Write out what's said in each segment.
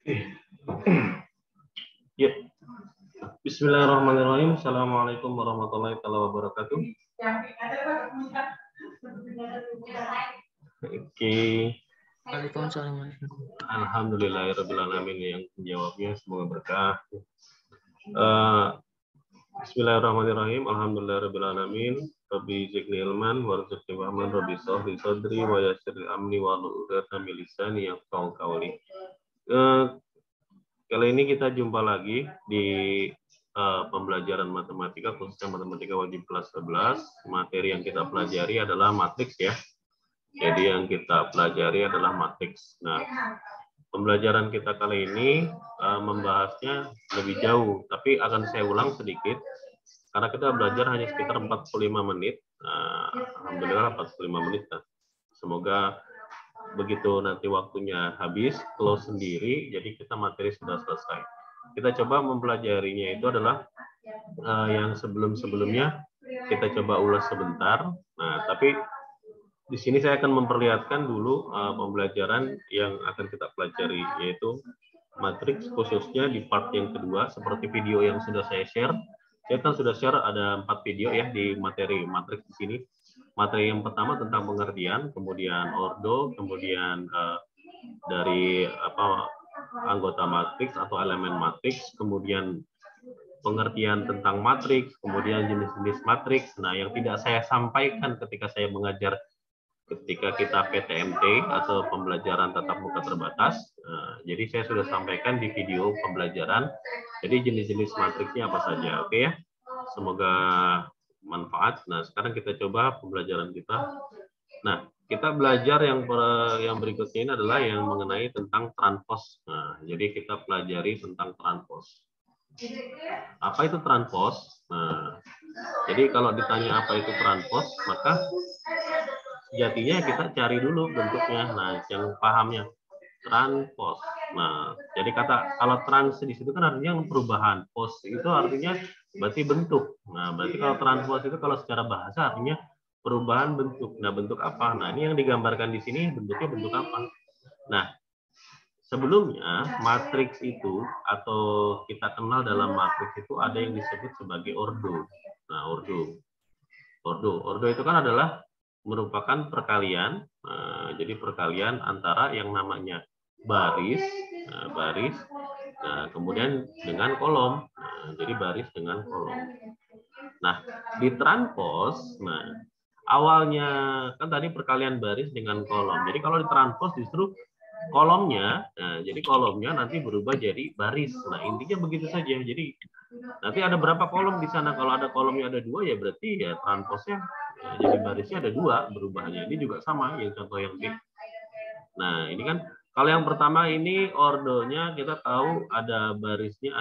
Ya. Bismillahirrahmanirrahim. Assalamualaikum warahmatullahi wabarakatuh. Oke. Alhamdulillahirrahmanirrahim, yang menjawabnya semoga berkah. Bismillahirrahmanirrahim. Alhamdulillahirrahmanirrahim. Rabbi zidni ilman warzuqni fahman, Rabbi shrah sadri wa yassir li amri wahlul 'uqdatam min lisani yafqahu qawli. Kali ini kita jumpa lagi di pembelajaran matematika, khususnya matematika wajib kelas 11. Materi yang kita pelajari adalah matriks ya. Jadi yang kita pelajari adalah matriks. Nah, pembelajaran kita kali ini membahasnya lebih jauh, tapi akan saya ulang sedikit karena kita belajar hanya sekitar 45 menit. Alhamdulillah 45 menit. Semoga begitu nanti waktunya habis, close sendiri, jadi kita materi sudah selesai. Kita coba mempelajarinya itu adalah yang sebelum-sebelumnya kita coba ulas sebentar. Nah, tapi di sini saya akan memperlihatkan dulu pembelajaran yang akan kita pelajari, yaitu matriks, khususnya di part yang kedua, seperti video yang sudah saya share. Saya kan sudah share ada 4 video ya di materi matriks di sini. Materi yang pertama tentang pengertian, kemudian ordo, kemudian dari anggota matriks atau elemen matriks, kemudian pengertian tentang matriks, kemudian jenis-jenis matriks. Nah, yang tidak saya sampaikan ketika saya mengajar ketika kita PTMT atau pembelajaran tatap muka terbatas. Jadi saya sudah sampaikan di video pembelajaran. Jadi jenis-jenis matriksnya apa saja, oke ya? Semoga manfaat. Nah, sekarang kita coba pembelajaran kita. Nah, kita belajar yang berikutnya ini adalah yang mengenai tentang transpos. Nah, jadi kita pelajari tentang transpos. Apa itu transpos? Nah, jadi kalau ditanya apa itu transpos, maka sejatinya kita cari dulu bentuknya. Nah, yang pahamnya transpos. Nah, jadi kalau trans di situ kan artinya perubahan. Pos itu artinya berarti bentuk. Nah, berarti kalau transpos itu kalau secara bahasa artinya perubahan bentuk. Nah, bentuk apa? Nah, ini yang digambarkan di sini bentuknya bentuk apa? Nah, sebelumnya matriks itu atau kita kenal dalam matriks itu ada yang disebut sebagai ordo. Nah, ordo itu kan adalah merupakan perkalian. Jadi perkalian antara yang namanya baris, kemudian dengan kolom. Jadi baris dengan kolom. Nah, di transpos, awalnya kan tadi perkalian baris dengan kolom. Jadi kalau di transpos justru kolomnya, jadi kolomnya nanti berubah jadi baris. Nah, intinya begitu saja. Jadi nanti ada berapa kolom di sana? Kalau ada kolomnya ada 2 ya berarti ya transposnya jadi barisnya ada 2 berubahnya. Ini juga sama yang contoh yang B. Nah, ini kan kalau yang pertama ini ordonya kita tahu ada barisnya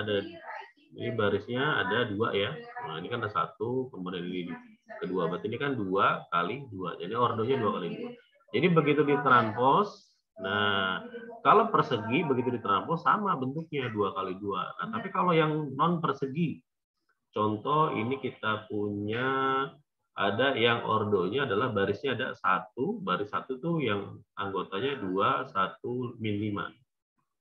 ini barisnya ada 2 ya. Nah, ini kan ada 1, kemudian ini kedua. Berarti ini kan 2 kali 2. Jadi ordonya 2 kali 2. Jadi begitu ditranspos, nah kalau persegi begitu ditranspos sama bentuknya 2 kali 2. Nah, tapi kalau yang non persegi, contoh ini kita punya ada yang ordonya adalah barisnya ada 1, baris 1 tuh yang anggotanya 2, 1, min 5.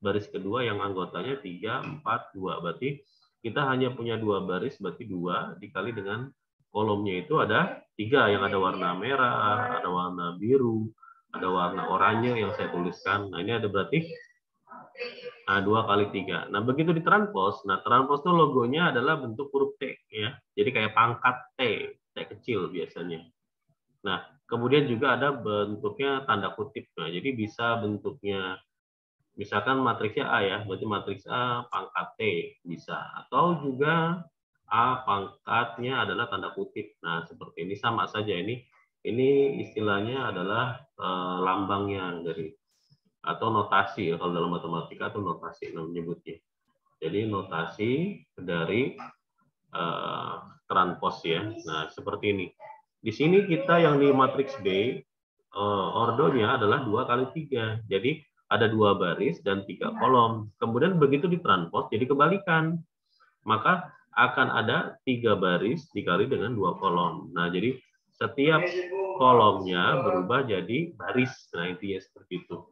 Baris kedua yang anggotanya 3, 4, 2. Berarti kita hanya punya 2 baris, berarti 2 dikali dengan kolomnya itu ada 3, yang ada warna merah, ada warna biru, ada warna oranye yang saya tuliskan. Nah, ini ada berarti 2 kali 3. Nah, begitu ditranspos, transpos itu logonya adalah bentuk huruf T ya. Jadi kayak pangkat T kecil biasanya. Nah, kemudian juga ada bentuknya tanda kutip. Nah, jadi bisa bentuknya misalkan matriksnya A ya, berarti matriks A pangkat T bisa, atau juga A pangkatnya adalah tanda kutip. Nah, seperti ini sama saja ini istilahnya adalah lambangnya dari atau notasi ya, kalau dalam matematika atau notasi menyebutnya. Jadi notasi dari transpos ya. Nah, seperti ini. Di sini kita yang di matriks B ordonya adalah 2 kali 3. Jadi ada 2 baris dan 3 kolom. Kemudian begitu ditranspos jadi kebalikan. Maka akan ada 3 baris dikali dengan 2 kolom. Nah, jadi setiap kolomnya berubah jadi baris. Nah, intinya seperti itu.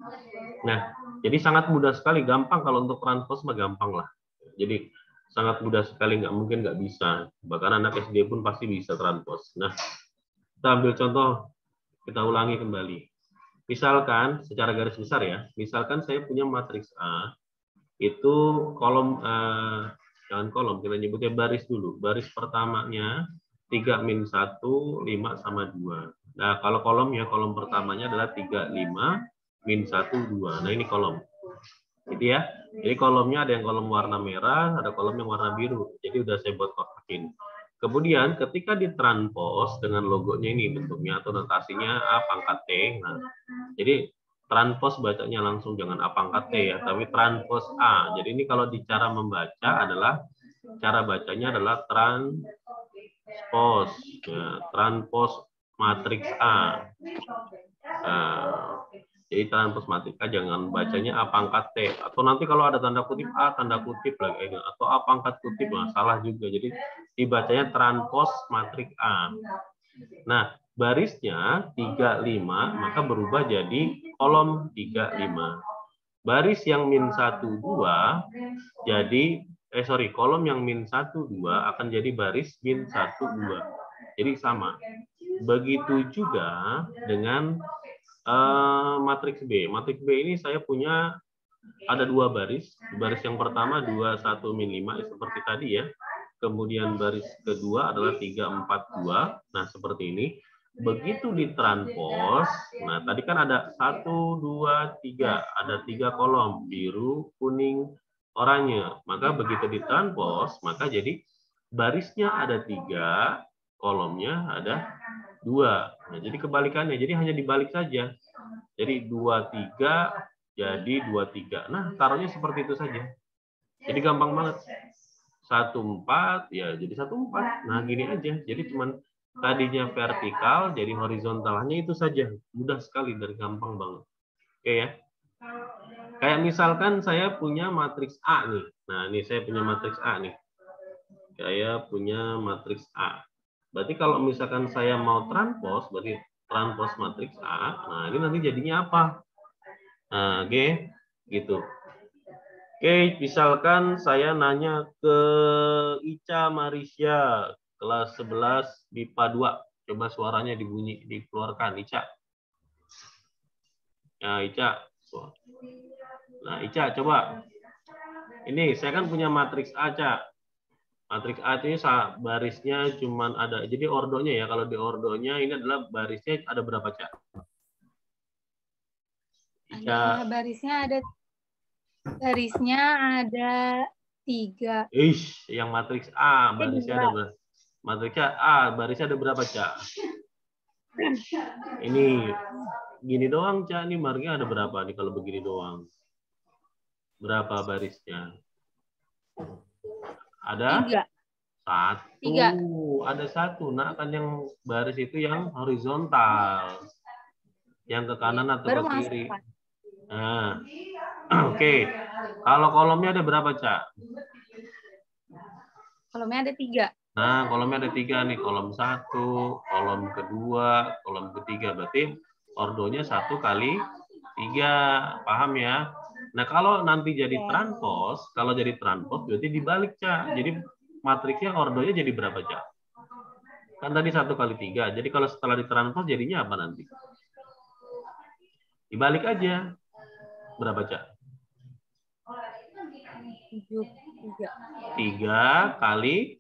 Nah, Jadi sangat mudah sekali, gampang kalau untuk transpose mah gampang lah. Jadi sangat mudah sekali, nggak mungkin nggak bisa. Bahkan anak SD pun pasti bisa transpose. Nah, kita ambil contoh, kita ulangi kembali. Misalkan secara garis besar ya, misalkan saya punya matriks A, itu kolom, jangan kolom, kita nyebutnya baris dulu. Baris pertamanya 3 min 1, 5 sama 2. Nah, kalau kolomnya, kolom pertamanya adalah 3, 5, min 1, 2. Nah, ini kolom. Gitu ya. Jadi kolomnya ada yang kolom warna merah, ada kolom yang warna biru. Jadi udah saya buat kotakin. Kemudian ketika ditranspos dengan logonya ini bentuknya atau notasinya A pangkat T. Nah, jadi transpos bacanya langsung jangan A pangkat T ya, tapi transpos A. Jadi ini kalau di cara membaca adalah cara bacanya adalah transpos, ya, transpos matriks A. Nah, jadi transpos matriks A jangan bacanya A pangkat T. Atau nanti kalau ada tanda kutip A, tanda kutip lagi, atau A pangkat kutip, nah, salah juga. Jadi dibacanya transpos matriks A. Nah, barisnya 35, maka berubah jadi kolom 35. Baris yang min 1, 2, jadi, kolom yang min 1, 2 akan jadi baris min 1, 2. Jadi sama. Begitu juga dengan matriks B. Matriks B ini saya punya ada 2 baris. Baris yang pertama 2, 1, min 5, seperti tadi ya. Kemudian baris kedua adalah 3, 4, 2. Nah, seperti ini. Begitu ditranspos, nah tadi kan ada 1, 2, 3. Ada 3 kolom, biru, kuning, oranye. Maka begitu ditranspos, maka jadi barisnya ada 3, kolomnya ada 2. Nah, jadi kebalikannya. Jadi hanya dibalik saja. Jadi 23 jadi 23. Nah, taruhnya seperti itu saja. Jadi gampang banget. 14 ya jadi 14. Nah, gini aja. Jadi cuman tadinya vertikal jadi horizontal. Hanya itu saja. Mudah sekali dan gampang banget. Oke ya. Kayak misalkan saya punya matriks A nih. Nah, ini saya punya matriks A nih. Saya punya matriks A. Berarti kalau misalkan saya mau transpos, berarti transpos matriks A. Nah, ini nanti jadinya apa? Nah, oke, gitu. Oke, misalkan saya nanya ke Ica Marisha, kelas 11 MIPA 2. Coba suaranya dikeluarkan, Ica. Nah, Ica. Nah, Ica, coba. Ini, saya kan punya matriks A, Ca. Matriks A ini barisnya cuman ada, jadi ordonya ya, kalau di ordonya ini adalah barisnya ada berapa, Cak? Ada barisnya ada 3. Yang matriks A barisnya ada berapa? Matriksnya A barisnya ada berapa, Cak? Ini gini doang, Cak. Ini margnya ada berapa nih kalau begini doang? Berapa barisnya? Ada 3. 1. 3. Ada 1. Nah, kan yang baris itu yang horizontal. Yang ke kanan atau baru ke kiri. masuk. Nah, oke. Kalau kolomnya ada berapa, Cak? Kolomnya ada 3. Nah, kolomnya ada 3 nih. Kolom 1, kolom kedua, kolom ketiga. Berarti ordonya 1 kali 3. Paham ya? Nah, kalau nanti jadi transpos, berarti dibalik, Cak. Jadi matriksnya ordonya jadi berapa, Cak? Kan tadi 1 kali 3. Jadi kalau setelah ditranspos jadinya apa nanti? Dibalik aja. Berapa, Cak? 3 kali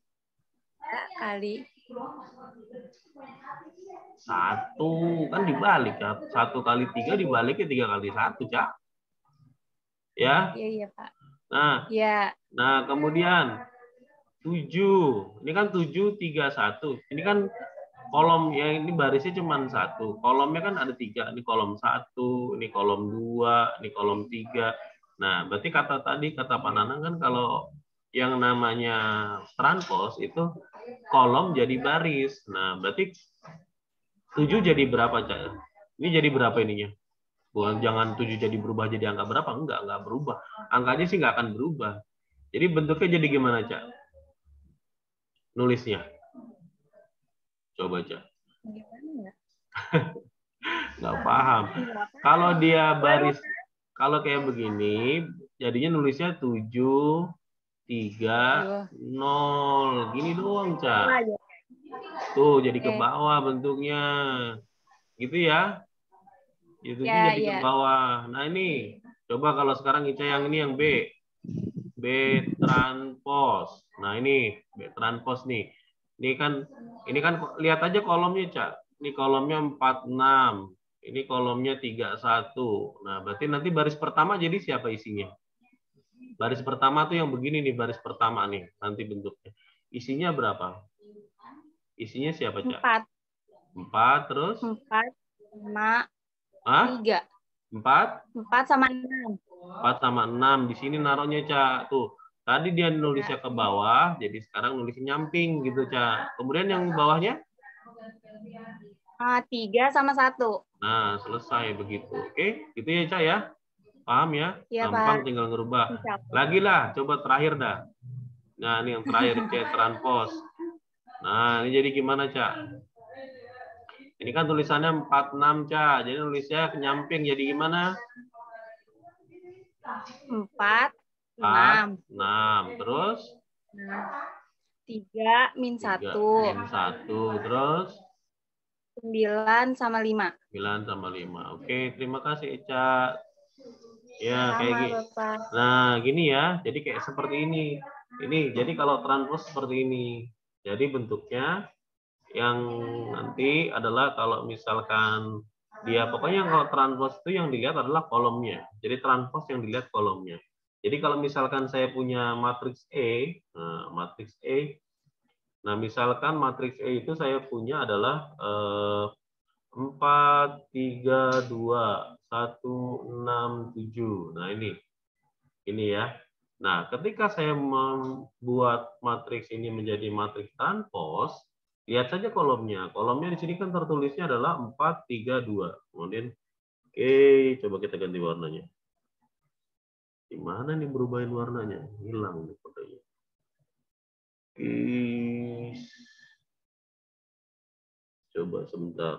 1. Kan dibalik, Cak. 1 kali 3 dibaliknya 3 kali 1, Cak. Ya? Iya, Pak. Nah, ya. Nah, kemudian 7. Ini kan 7, 3, 1. Ini kan kolom yang ini barisnya cuma 1. Kolomnya kan ada 3. Ini kolom 1, ini kolom 2, ini kolom 3. Nah, berarti kata Pak Nanang kan kalau yang namanya transpos itu kolom jadi baris. Nah, berarti 7 jadi berapa, Cak? Ini jadi berapa ininya? Bukan jangan 7 jadi berubah jadi angka berapa? Enggak berubah. Angkanya sih nggak akan berubah. Jadi bentuknya jadi gimana, Cak? Nulisnya. Coba, Cak. Nggak paham. Kalau dia baris kalau kayak begini, jadinya nulisnya 7, 3, 0. Gini doang, Ca. Tuh, jadi ke bawah bentuknya. Gitu ya. Itu Ya, jadi ke ya. bawah. Nah, ini. Coba kalau sekarang Ica yang ini yang B. B transpose. Nah, ini B transpose nih. Ini kan lihat aja kolomnya, Cak. Ini kolomnya 46. Ini kolomnya 31. Nah, berarti nanti baris pertama jadi siapa isinya? Baris pertama tuh yang begini nih, baris pertama nih, nanti bentuknya. Isinya berapa? Isinya siapa, Cak? 4. 4 terus? 4 sama 3. 4? 4 sama 6. 4 sama 6. Di sini naruhnya, Cak. Tuh. Tadi dia nulisnya ke bawah, jadi sekarang nulisnya nyamping gitu, Cak. Kemudian yang bawahnya? 3 sama 1. Nah, selesai begitu. Oke, gitu ya, Cak ya. Paham ya? Ya, Gampang Pak. tinggal ngerubah. Lagi lah, coba terakhir dah. Nah, ini yang terakhir, C transpose. Nah, ini jadi gimana, Cak? Ini kan tulisannya 46, Cak. Jadi nulisnya nyamping, jadi gimana? 4, 4, 6. 6. Terus? 3 min 1. Min 1. Terus? 9 sama 5. 9 sama 5. Oke, terima kasih, Ica. Ya, Sama, kayak gini. Bapak. Nah, gini ya. Jadi kayak seperti ini. Ini, jadi kalau transpose seperti ini. Jadi bentuknya yang nanti adalah kalau misalkan dia, pokoknya kalau transpose itu yang dilihat adalah kolomnya. Jadi transpose yang dilihat kolomnya. Jadi kalau misalkan saya punya matriks E, matriks E. Nah, misalkan matriks E itu saya punya adalah 4, 3, 2, 1, 6, 7. Nah, ini ya. Nah, ketika saya membuat matriks ini menjadi matriks transpose, lihat saja kolomnya. Kolomnya di sini kan tertulisnya adalah 4, 3, 2. Kemudian, oke, coba kita ganti warnanya. Di mana nih berubahin warnanya? Hilang nih fotonya. Coba sebentar.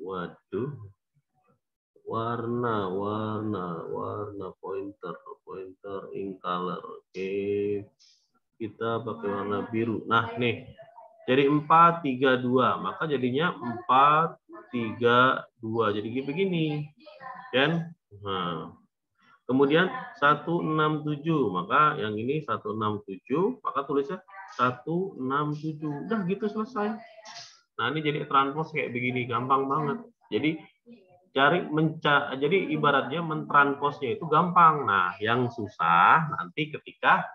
Waduh. Warna pointer ink color. Oke. Kita pakai warna biru. Nah, nih. Jadi 4, 3, 2. Maka jadinya 4, 3, 2. Jadi begini. Kan? Nah. Kemudian 167. Maka yang ini 167. Maka tulisnya 167. Udah gitu selesai. Nah, ini jadi transpose kayak begini. Gampang banget. Jadi jadi ibaratnya mentransposnya itu gampang. Nah, yang susah nanti ketika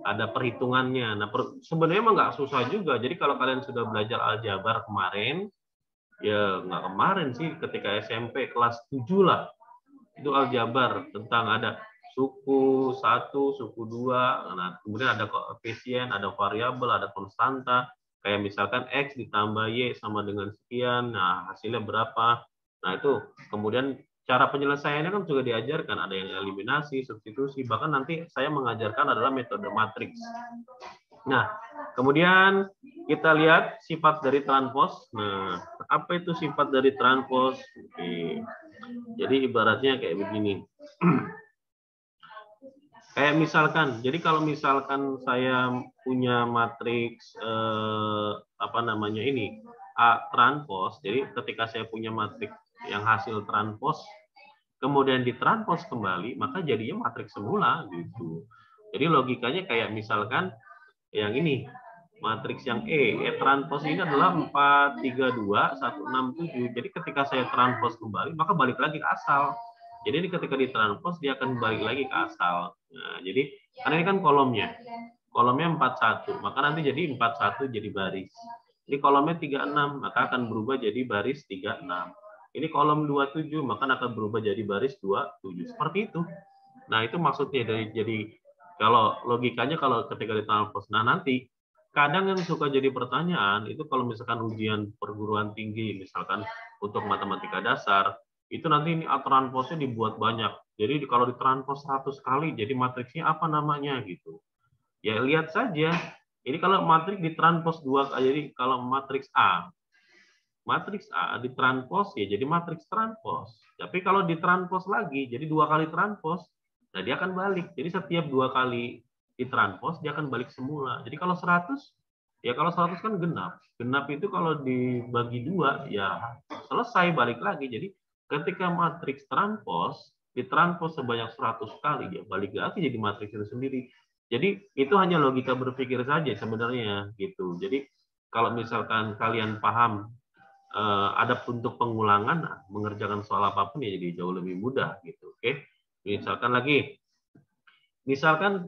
ada perhitungannya. Nah, sebenarnya emang nggak susah juga. Jadi kalau kalian sudah belajar aljabar kemarin, ya nggak kemarin sih, ketika SMP kelas 7 lah, itu aljabar tentang ada suku 1, suku 2, nah, kemudian ada koefisien, ada variabel, ada konstanta, kayak misalkan X ditambah Y sama dengan sekian, nah hasilnya berapa. Nah, itu kemudian cara penyelesaiannya kan juga diajarkan, ada yang eliminasi, substitusi, bahkan nanti saya mengajarkan adalah metode matriks. Nah, kemudian kita lihat sifat dari transpose. Nah, apa itu sifat dari transpose? Oke. Jadi ibaratnya kayak begini. Kayak misalkan, jadi kalau misalkan saya punya matriks apa namanya ini A transpose, jadi ketika saya punya matriks yang hasil transpose, kemudian ditranspose kembali, maka jadinya matriks semula gitu. Jadi logikanya kayak misalkan yang ini, matriks yang E transpose ini adalah 4, 3, 2, 1, 6, 7. Jadi ketika saya transpose kembali, maka balik lagi ke asal. Jadi ini ketika ditranspose dia akan balik lagi ke asal. Nah, jadi karena ini kan kolomnya. Kolomnya 41, maka nanti jadi 41 jadi baris. Ini kolomnya 36, maka akan berubah jadi baris 36. Ini kolom 27, maka akan berubah jadi baris 27. Seperti itu. Nah, itu maksudnya jadi kalau logikanya kalau ketika ditranspose. Nah, nanti kadang yang suka jadi pertanyaan itu kalau misalkan ujian perguruan tinggi, misalkan untuk matematika dasar, itu nanti ini transpose-nya dibuat banyak. Jadi kalau ditranspose 100 kali, jadi matriksnya apa namanya gitu. Ya lihat saja. Ini kalau matriks ditranspose 2 kali, jadi kalau matriks A matriks A ditranspos ya jadi matriks transpos. Tapi kalau ditranspos lagi jadi 2 kali transpos, nah dia akan balik. Jadi setiap 2 kali ditranspos dia akan balik semula. Jadi kalau 100 ya kalau 100 kan genap. Genap itu kalau dibagi 2 ya selesai balik lagi. Jadi ketika matriks transpos ditranspos sebanyak 100 kali ya balik lagi jadi matriks itu sendiri. Jadi itu hanya logika berpikir saja sebenarnya gitu. Jadi kalau misalkan kalian paham ada bentuk pengulangan, nah, mengerjakan soal apapun ya jadi jauh lebih mudah gitu. Oke, misalkan,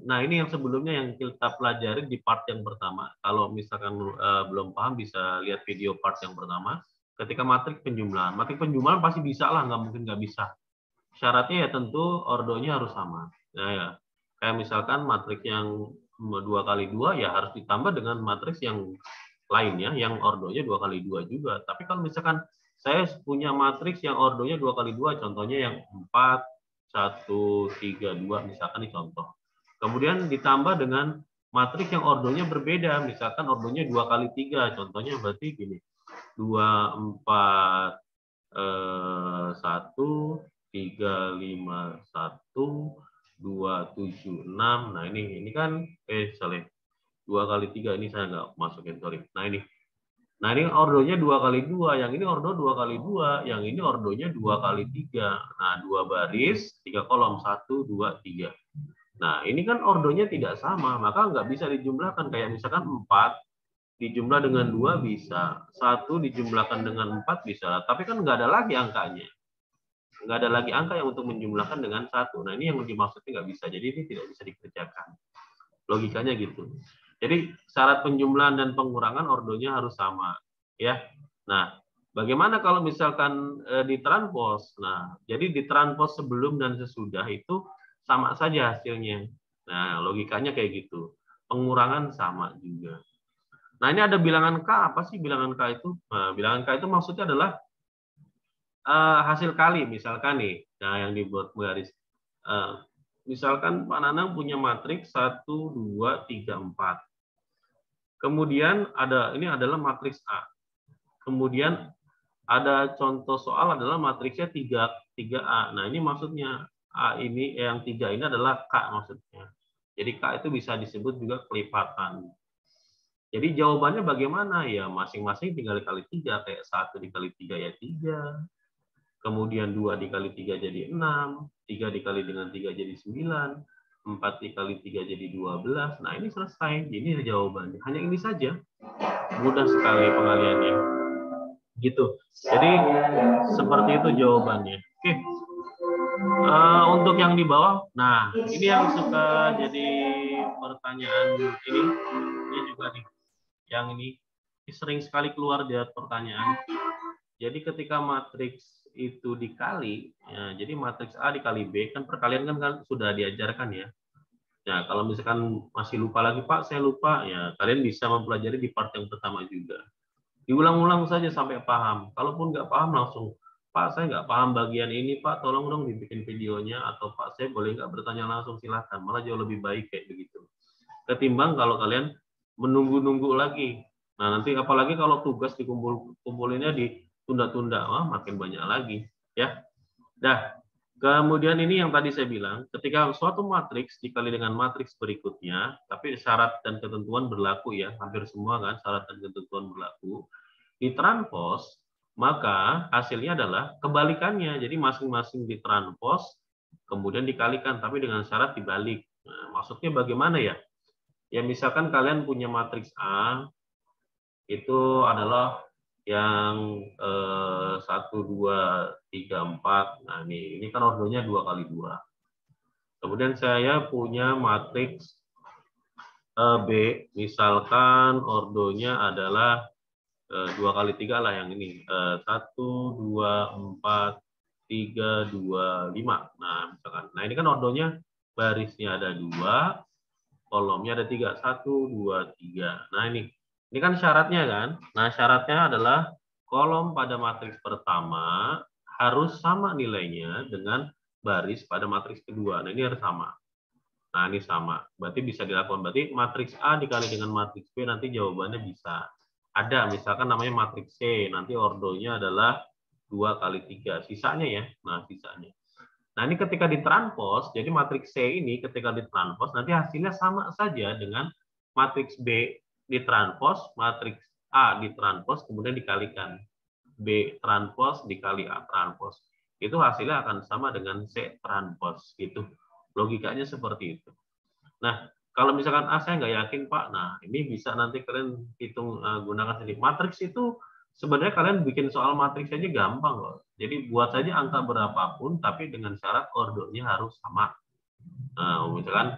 nah ini yang sebelumnya yang kita pelajari di part yang pertama. Kalau misalkan belum paham bisa lihat video part yang pertama. Ketika matriks penjumlahan pasti bisa lah, nggak mungkin nggak bisa. Syaratnya ya tentu ordonya harus sama. Nah ya, kayak misalkan matriks yang 2 kali 2 ya harus ditambah dengan matriks yang lainnya yang ordonya 2 kali 2 juga. Tapi kalau misalkan saya punya matriks yang ordonya 2 kali 2, contohnya yang 4, 1, 3, 2, misalkan ini contoh. Kemudian ditambah dengan matriks yang ordonya berbeda, misalkan ordonya 2 kali 3, contohnya berarti gini, 2, 4, 1, 3, 5, 1, 2, 7, 6. Nah ini kan, sorry, 2 kali 3 ini saya nggak masukin, sorry. Nah ini ordonya 2 kali 2, yang ini ordo 2 kali 2, yang ini ordonya 2 kali 3. Nah 2 baris, 3 kolom, 1, 2, 3. Nah ini kan ordonya tidak sama, maka nggak bisa dijumlahkan. Kayak misalkan 4 dijumlah dengan 2 bisa, 1 dijumlahkan dengan 4 bisa, tapi kan nggak ada lagi angkanya. Nggak ada lagi angka yang untuk menjumlahkan dengan 1. Nah ini yang dimaksudnya nggak bisa, jadi ini tidak bisa dikerjakan. Logikanya gitu. Jadi syarat penjumlahan dan pengurangan ordonya harus sama, ya. Nah, bagaimana kalau misalkan ditranspos? Nah, jadi ditranspos sebelum dan sesudah itu sama saja hasilnya. Nah, logikanya kayak gitu. Pengurangan sama juga. Nah, ini ada bilangan K. Apa sih bilangan K itu? Nah, bilangan K itu maksudnya adalah hasil kali, misalkan nih. Nah, yang dibuat garis. Misalkan Pak Nanang punya matriks 1, 2, 3, 4. Kemudian ini adalah matriks A. Kemudian ada contoh soal adalah matriksnya 3A. Nah, ini maksudnya A ini yang 3 ini adalah K maksudnya. Jadi K itu bisa disebut juga kelipatan. Jadi jawabannya bagaimana? Ya masing-masing tinggal dikali 3. Kayak 1 dikali 3 ya 3. Kemudian 2 dikali 3 jadi 6. 3 dikali dengan 3 jadi 9. 4 dikali 3 jadi 12. Nah, ini selesai. Ini jawabannya. Hanya ini saja. Mudah sekali pengaliannya. Gitu. Jadi, seperti itu jawabannya. Oke. Untuk yang di bawah, nah, ini yang suka jadi pertanyaan ini. Ini juga nih. Yang ini sering sekali keluar di pertanyaan. Jadi ketika matriks itu dikali, ya, jadi matriks A dikali B, kan perkalian kan sudah diajarkan ya. Nah, kalau misalkan masih lupa lagi, Pak, saya lupa, ya kalian bisa mempelajari di part yang pertama juga. Diulang-ulang saja sampai paham. Kalaupun nggak paham langsung, Pak, saya nggak paham bagian ini, Pak, tolong dong dibikin videonya, atau Pak, saya boleh nggak bertanya langsung, silahkan. Malah jauh lebih baik kayak begitu. Ketimbang kalau kalian menunggu-nunggu lagi. Nah, nanti apalagi kalau tugas kumpulinnya ditunda-tunda, makin banyak lagi. Ya. Nah, kemudian ini yang tadi saya bilang, ketika suatu matriks dikali dengan matriks berikutnya, tapi syarat dan ketentuan berlaku ya, hampir semua kan syarat dan ketentuan berlaku, ditranspos, maka hasilnya adalah kebalikannya. Jadi masing-masing ditranspos, kemudian dikalikan, tapi dengan syarat dibalik. Nah, maksudnya bagaimana ya? Ya misalkan kalian punya matriks A, itu adalah yang 1, 2, 3, 4. Nah, ini kan ordonya 2 kali 2. Kemudian saya punya matriks B, misalkan ordonya adalah 2 kali 3 lah yang ini. 1, 2, 4, 3, 2, 5. Nah, misalkan. Nah, ini kan ordonya barisnya ada 2, kolomnya ada 3. 1, 2, 3. Nah, ini kan syaratnya kan. Nah, syaratnya adalah kolom pada matriks pertama harus sama nilainya dengan baris pada matriks kedua. Nah, ini harus sama. Nah, ini sama. Berarti bisa dilakukan. Berarti matriks A dikali dengan matriks B nanti jawabannya bisa. ada misalkan namanya matriks C, nanti ordonya adalah 2 kali 3, sisanya ya. Nah, sisanya. Nah, ini ketika ditranspos, jadi matriks C ini ketika ditranspos, nanti hasilnya sama saja dengan matriks B ditranspos, matriks A ditranspos, kemudian dikalikan. B transpos dikali A transpos. Itu hasilnya akan sama dengan C transpos. Gitu. Logikanya seperti itu. Nah, kalau misalkan A saya nggak yakin, Pak, nah ini bisa nanti kalian hitung gunakan sendiri. Matriks itu sebenarnya kalian bikin soal matriks aja gampang loh. Jadi buat saja angka berapapun, tapi dengan syarat ordernya harus sama. Nah, misalkan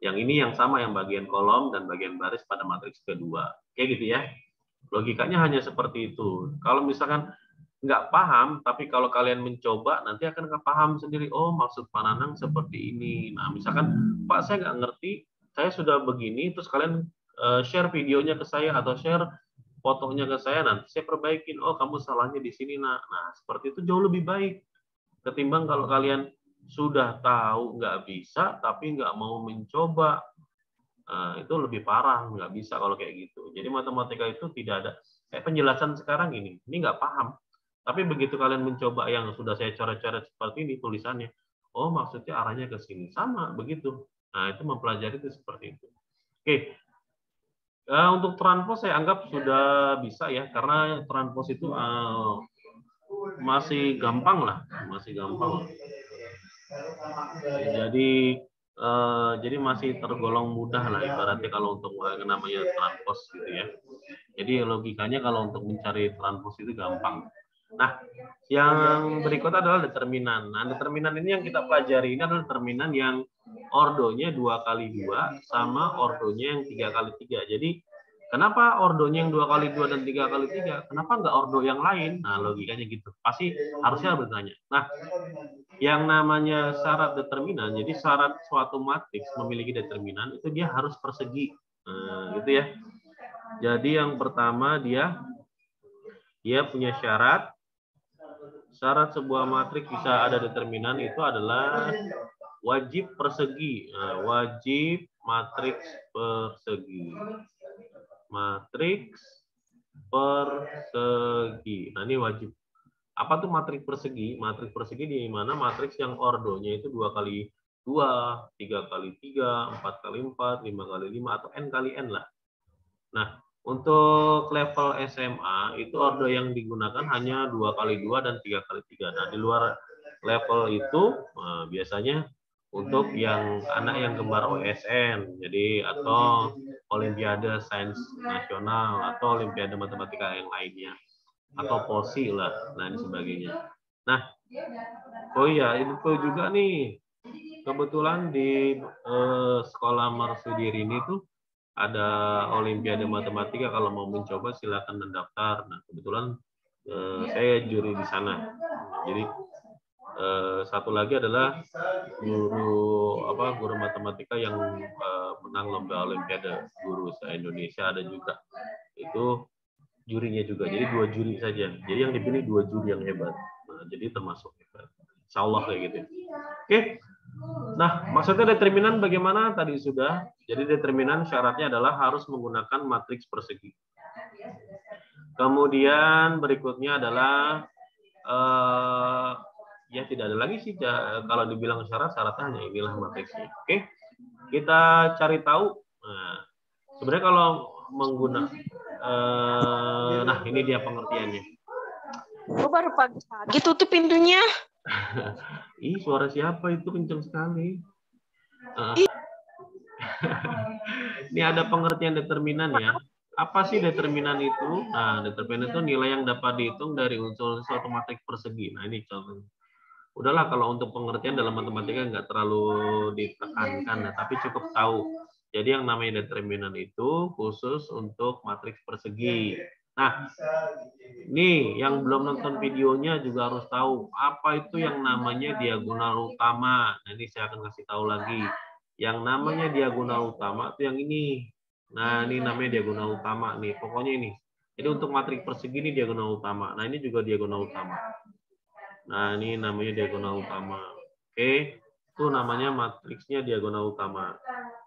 yang ini yang sama, yang bagian kolom dan bagian baris pada matriks kedua. Kayak gitu ya. Logikanya hanya seperti itu. Kalau misalkan nggak paham, tapi kalau kalian mencoba, nanti akan paham sendiri. Oh, maksud Pak Nanang seperti ini. Nah, misalkan, Pak, saya nggak ngerti, saya sudah begini, terus kalian share videonya ke saya atau share fotonya ke saya, nanti saya perbaikin. Oh, kamu salahnya di sini, nak. Nah, seperti itu jauh lebih baik. Ketimbang kalau kalian sudah tahu nggak bisa, tapi nggak mau mencoba. Itu lebih parah, nggak bisa kalau kayak gitu. Jadi matematika itu tidak ada, kayak penjelasan sekarang ini nggak paham. Tapi begitu kalian mencoba yang sudah saya coret-coret seperti ini tulisannya, oh maksudnya arahnya ke sini, sama begitu. Nah itu mempelajari itu seperti itu. Oke, untuk transpos saya anggap sudah bisa ya, karena transpos itu masih gampang lah, masih gampang. Jadi masih tergolong mudah lah ibaratnya kalau untuk namanya transpos gitu ya. Jadi logikanya kalau untuk mencari transpos itu gampang. Nah, yang berikut adalah determinan. Nah, determinan ini yang kita pelajari ini adalah determinan yang ordonya 2 kali 2 sama ordonya yang 3 kali 3. Jadi kenapa ordonya yang 2 kali 2 dan 3 kali 3? Kenapa nggak ordo yang lain? Nah, logikanya gitu. Pasti harusnya bertanya. Nah, yang namanya syarat determinan, jadi syarat suatu matriks memiliki determinan itu dia harus persegi, gitu ya. Jadi yang pertama dia punya syarat sebuah matriks bisa ada determinan itu adalah wajib persegi, wajib matriks persegi, matriks persegi. Nah ini wajib. Apa tuh matriks persegi? Matriks persegi di mana matriks yang ordonya itu 2 kali 2, 3 kali 3, 4 kali 4, 5 kali 5, atau n kali n lah. Nah, untuk level SMA itu ordo yang digunakan hanya 2 kali 2 dan 3 kali 3. Nah, di luar level itu biasanya untuk yang anak yang gemar OSN, jadi atau Olimpiade Sains Nasional atau Olimpiade Matematika yang lainnya, atau POSI lah, dan sebagainya. Nah, oh iya, info juga nih, kebetulan di sekolah Marsudi ini tuh ada Olimpiade Matematika, kalau mau mencoba silakan mendaftar. Nah, kebetulan saya juri di sana. Jadi satu lagi adalah guru matematika yang menang lomba Olimpiade guru se-Indonesia ada juga. Itu jurinya juga, jadi 2 juri saja. Jadi yang dipilih 2 juri yang hebat. Nah, jadi termasuk hebat. Insya Allah kayak gitu. Oke. Nah, maksudnya determinan bagaimana? Tadi sudah. Jadi determinan syaratnya adalah harus menggunakan matriks persegi. Kemudian berikutnya adalah ya tidak ada lagi sih kalau dibilang syaratnya hanya inilah matriksnya. Oke. Kita cari tahu. Nah, sebenarnya kalau menggunakan nah ini dia pengertiannya. Gue baru pagi tutup pintunya. Ih, suara siapa itu kencang sekali. Ini ada pengertian determinan ya. Apa sih determinan itu? Nah, determinan itu nilai yang dapat dihitung dari unsur suatu matriks persegi. Nah, ini contoh. Udahlah kalau untuk pengertian dalam matematika nggak terlalu ditekankan, tapi cukup tahu. Jadi yang namanya determinan itu khusus untuk matriks persegi. Nah, nih yang belum nonton videonya juga harus tahu apa itu yang namanya diagonal utama. Nah, ini saya akan kasih tahu lagi. Yang namanya diagonal utama itu yang ini. Nah, ini namanya diagonal utama nih. Pokoknya ini. Jadi untuk matriks persegi ini diagonal utama. Nah, ini juga diagonal utama. Nah, ini namanya diagonal utama. Oke, itu namanya matriksnya diagonal utama.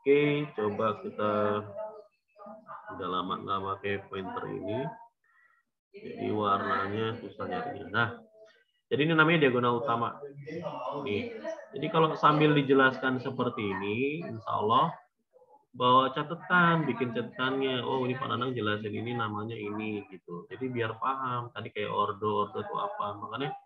Oke, coba kita Udah lama nggak pakai pointer ini, jadi warnanya susah nyarinya. Nah, jadi ini namanya diagonal utama. Nih. Jadi kalau sambil dijelaskan seperti ini, insya Allah bawa catatan, bikin catatannya. Oh, ini Pak Nanang jelasin ini namanya ini gitu. Jadi biar paham. Tadi kayak ordo itu apa. Makanya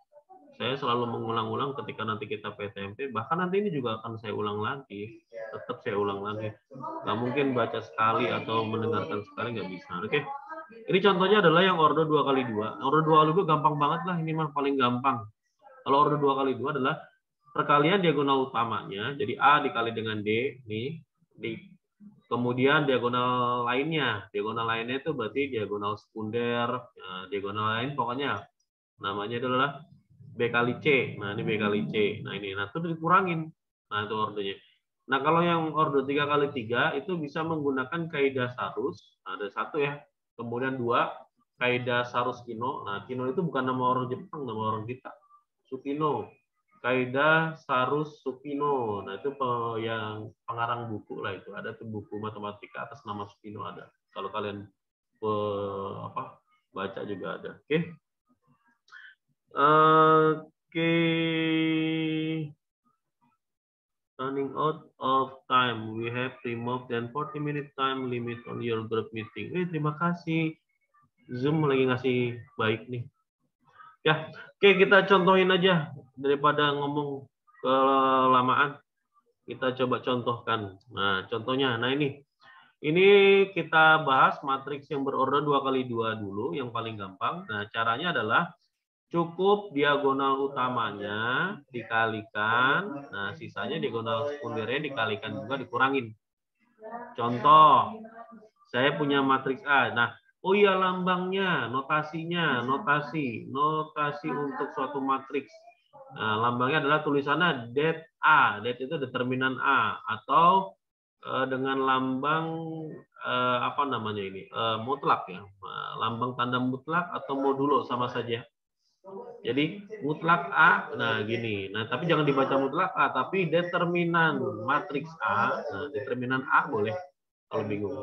saya selalu mengulang-ulang ketika nanti kita PTMP. Bahkan nanti ini juga akan saya ulang lagi. Tetap saya ulang lagi. Nggak mungkin baca sekali atau mendengarkan sekali, nggak bisa. Oke. Ini contohnya adalah yang ordo 2x2. Ordo 2x2 gampang banget lah. Ini mah paling gampang. Kalau ordo 2x2 adalah perkalian diagonal utamanya. Jadi A dikali dengan D. Nih. Kemudian diagonal lainnya. Diagonal lainnya itu berarti diagonal sekunder. Nah, diagonal lain pokoknya namanya adalah B kali C. Nah, ini B kali C. Nah, ini. Nah, itu dikurangin. Nah, itu ordonya. Nah, kalau yang ordo 3x3 itu bisa menggunakan kaidah Sarus. Nah, ada satu ya. Kemudian 2, kaidah Sarus Kino. Nah, Kino itu bukan nama orang Jepang, nama orang kita. Sukino. Kaidah Sarus Sukino. Nah, itu yang pengarang buku lah itu. Ada tuh buku matematika atas nama Sukino ada. Kalau kalian baca juga ada. Oke. Oke. Running out of time. We have removed and 40-minute time limit on your group meeting. Terima kasih. Zoom lagi ngasih baik nih. Ya, oke, kita contohin aja daripada ngomong kelamaan. Kita coba contohkan. Nah, contohnya, nah ini kita bahas matriks yang berorder 2x2 dulu, yang paling gampang. Nah, caranya adalah cukup diagonal utamanya dikalikan, nah sisanya diagonal sekundernya dikalikan juga dikurangin. Contoh, saya punya matriks A. Nah, oh iya lambangnya, notasinya, notasi untuk suatu matriks. Nah, lambangnya adalah tulisannya det A, det itu determinan A, atau dengan lambang apa namanya ini, mutlak ya, lambang tanda mutlak atau modulo sama saja. Jadi mutlak A, nah gini, nah tapi jangan dibaca mutlak A, tapi determinan matriks A, nah determinan A boleh. Kalau bingung,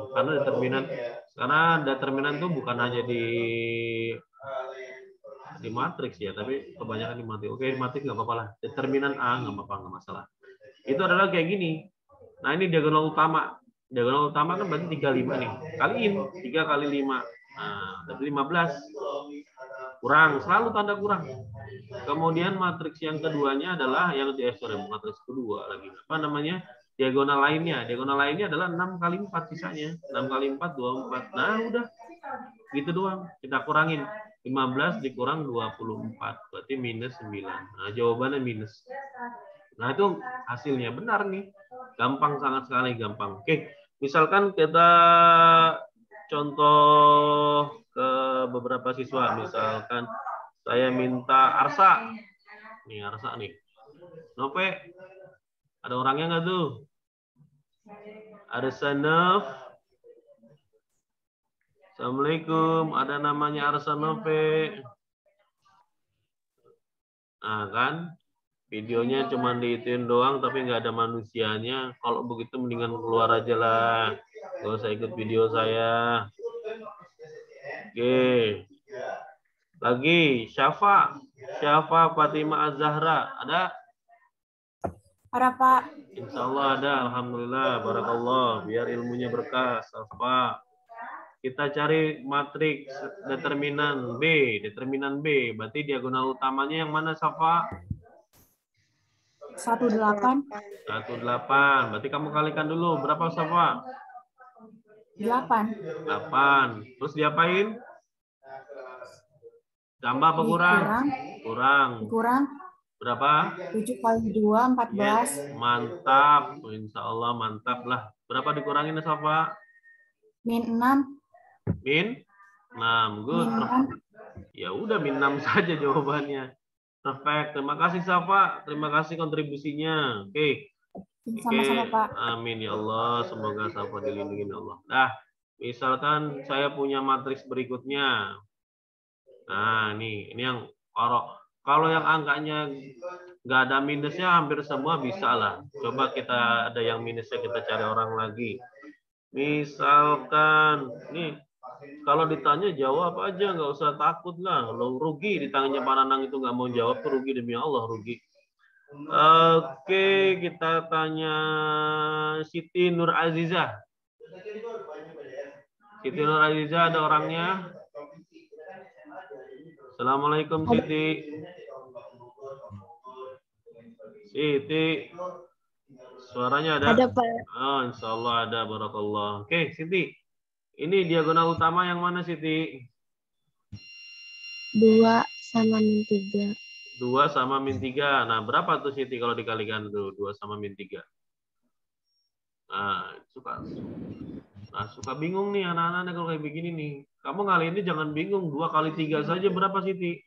karena determinan itu bukan hanya di matriks ya, tapi kebanyakan di matriks. Oke, di matriks nggak apa-apa lah. Determinan A nggak apa-apa, nggak masalah. Itu adalah kayak gini. Nah, ini diagonal utama. Diagonal utama kan berarti 35 nih. Kaliin 3 kali 5. Nah, berarti 15. Kurang, selalu tanda kurang. Kemudian matriks yang keduanya adalah matriks kedua lagi. Apa namanya? Diagonal lainnya. Diagonal lainnya adalah 6 kali 4 sisanya. 6 kali 4, 24. Nah, udah. Gitu doang. Kita kurangin. 15 dikurang 24. Berarti minus 9. Nah, jawabannya minus. Nah, itu hasilnya benar nih. Gampang, sangat sekali gampang. Oke, misalkan kita contoh ke beberapa siswa. Misalkan saya minta Arsa. Nih, Arsa nih. Nope. Ada orangnya nggak tuh? Ada Sanov. Assalamualaikum. Ada namanya Arsa Nope. Nah, kan? Videonya cuma diituin doang, tapi nggak ada manusianya. Kalau begitu mendingan keluar aja lah. Gak usah ikut video saya. Oke. Lagi, Syafa Fatimah Az-Zahra. Ada? Ada, Pak. Insya Allah ada. Alhamdulillah. Barakallah. Biar ilmunya berkah. Syafa. Kita cari matriks determinan B. Determinan B. Berarti diagonal utamanya yang mana, Syafa? 18. 18. Berarti kamu kalikan dulu. Berapa, Syafa? 8. Terus diapain? Tambah apa kurang? Kurang. Berapa? 7 kali 2, 14. Yes, mantap. Insya Allah mantap lah. Berapa dikurangin, Syafa? Min 6. Min 6. Good. Ya udah min 6 saja jawabannya. Perfect. Terima kasih, Syafa. Terima kasih kontribusinya. Oke. Sama-sama, Pak. Amin ya Allah. Semoga Syafa dilindungi Allah. Nah, misalkan saya punya matriks berikutnya. Nah, ini yang kalau yang angkanya nggak ada minusnya hampir semua bisa lah. Coba kita ada yang minusnya, kita cari orang lagi. Misalkan, nih, kalau ditanya jawab aja, nggak usah takut lah. Lo rugi ditanya Pak Nanang itu nggak mau jawab, tuh rugi demi Allah, rugi. Oke, kita tanya Siti Nur Azizah. Siti Nur Azizah ada orangnya? Assalamualaikum Siti. Siti, suaranya ada? Ada, Pak. Oh, insya Allah ada, barakallah. Oke, Siti. Ini diagonal utama yang mana, Siti? 2 sama min 3. 2 sama min 3. Nah, berapa tuh, Siti, kalau dikalikan tuh 2 sama min 3? Nah, suka bingung nih anak-anak kalau kayak begini nih. Kamu kali ini jangan bingung. 2 kali 3 saja berapa, Siti?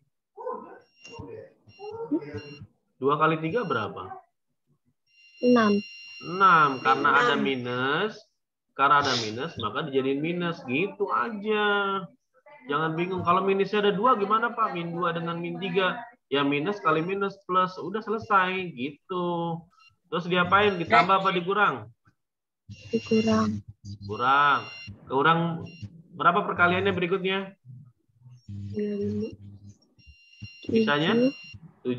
2 kali 3 berapa? 6. 6. Karena ada minus. Karena ada minus, maka dijadiin minus. Gitu aja. Jangan bingung. Kalau minusnya ada 2, gimana, Pak? Min 2 dengan min 3. Ya minus kali minus plus. Udah selesai. Gitu. Terus diapain? Ditambah apa dikurang? Dikurang. Kurang. Kurang berapa perkaliannya berikutnya? 5. Sisanya? 7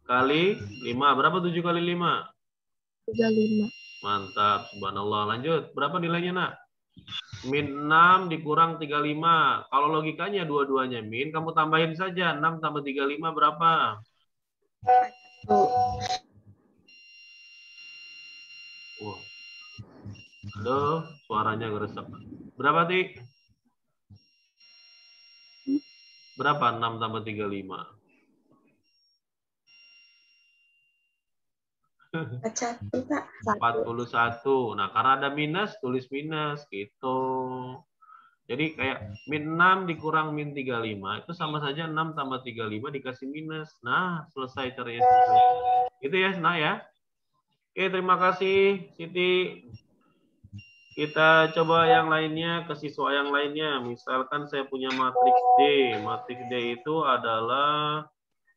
kali 5. Berapa 7 kali 5? 35. Mantap. Subhanallah. Lanjut. Berapa nilainya, nak? Min 6 dikurang 35. Kalau logikanya dua-duanya min, kamu tambahin saja. 6 tambah 35 berapa? Wah. Aduh, suaranya geresek. Berapa, Ti? Berapa 6 tambah 35? 41, Pak. 41. Nah, karena ada minus, tulis minus. Gitu. Jadi kayak min 6 dikurang min 35, itu sama saja 6 tambah 35 dikasih minus. Nah, selesai caranya. Itu ya, nah ya. Oke, terima kasih, Siti. Kita coba yang lainnya, ke siswa yang lainnya. Misalkan saya punya matriks D. Matriks D itu adalah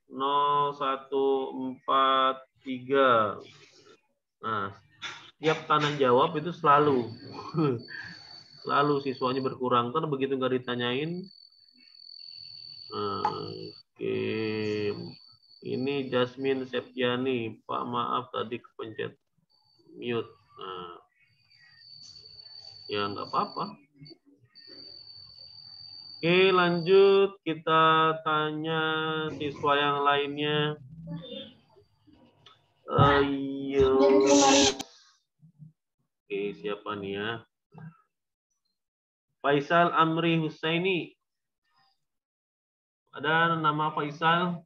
0, 1, 4, 3. Nah, tiap kanan jawab itu selalu. Selalu siswanya berkurang. Kan begitu nggak ditanyain. Oke. Ini Jasmine Septiani. Pak, maaf tadi kepencet mute. Nah, ya nggak apa-apa. Oke, lanjut. Kita tanya siswa yang lainnya. Ayo. Oke, siapa nih ya? Faisal Amri Husaini. Ada nama Faisal?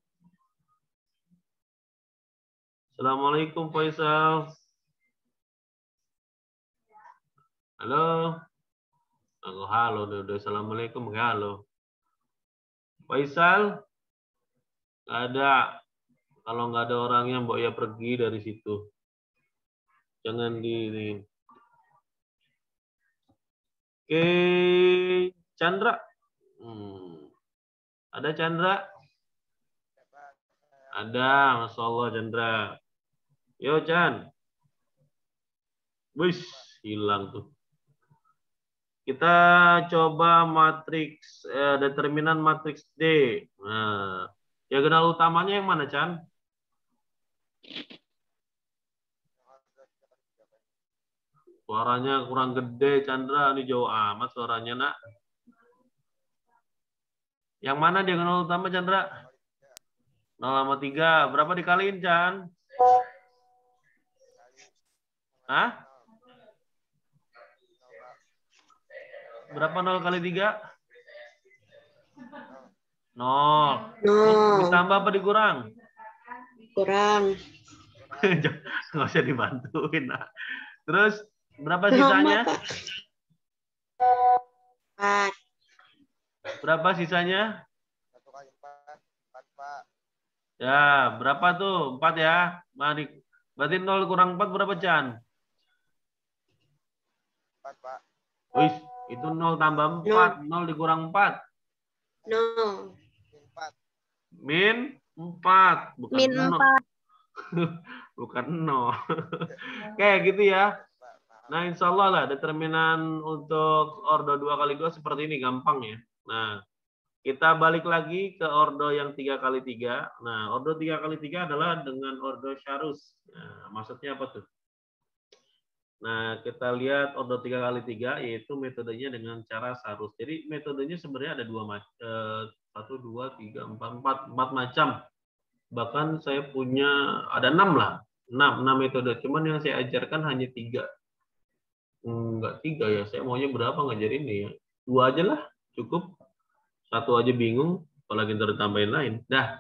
Assalamualaikum Faisal. Halo. Halo, udah assalamualaikum, halo. Faisal? Nggak ada. Kalau nggak ada orangnya, Mbok ya pergi dari situ. Jangan di ini. Oke, Chandra. Ada Chandra? Ada, Masya Allah Chandra. Yo Chan. Wih, hilang tuh. Kita coba matriks determinan matriks D. Nah, diagonal utamanya yang mana, Chan? Suaranya kurang gede, Chandra. Ini jauh amat suaranya, nak. Yang mana diagonal utama, Chandra? 0 sama 3. Berapa dikaliin, Chan? Hah? Berapa 0 kali 3? 0. Ditambah apa dikurang? Kurang. Nggak usah dibantuin. Nah. Terus berapa sisanya? 4. Berapa sisanya? 1 kali 4, Pak. Ya, berapa tuh? 4 ya. Mari. Berarti 0 kurang 4 berapa, Chan? 4, Pak. Wih, itu 0 tambah 4. 0 dikurang 4. 0. Min 4. Bukan Min 0. 4. Bukan 0. Kayak gitu ya. Nah, insya Allah lah determinan untuk ordo 2x2 seperti ini, gampang ya. Nah, kita balik lagi ke ordo yang 3x3. Nah, ordo 3x3 adalah dengan ordo Charus. Nah, maksudnya apa tuh? Nah, kita lihat ordo 3x3 yaitu metodenya dengan cara Charus. Jadi metodenya sebenarnya ada dua macam, 1, 2, 3, 4 macam. Bahkan saya punya ada 6 lah, 6 metode. Cuman yang saya ajarkan hanya 3. Enggak 3 ya, saya maunya berapa ngajarin ini ya? 2 aja lah, cukup. 1 aja bingung, apalagi ntar ditambahin lain. Nah,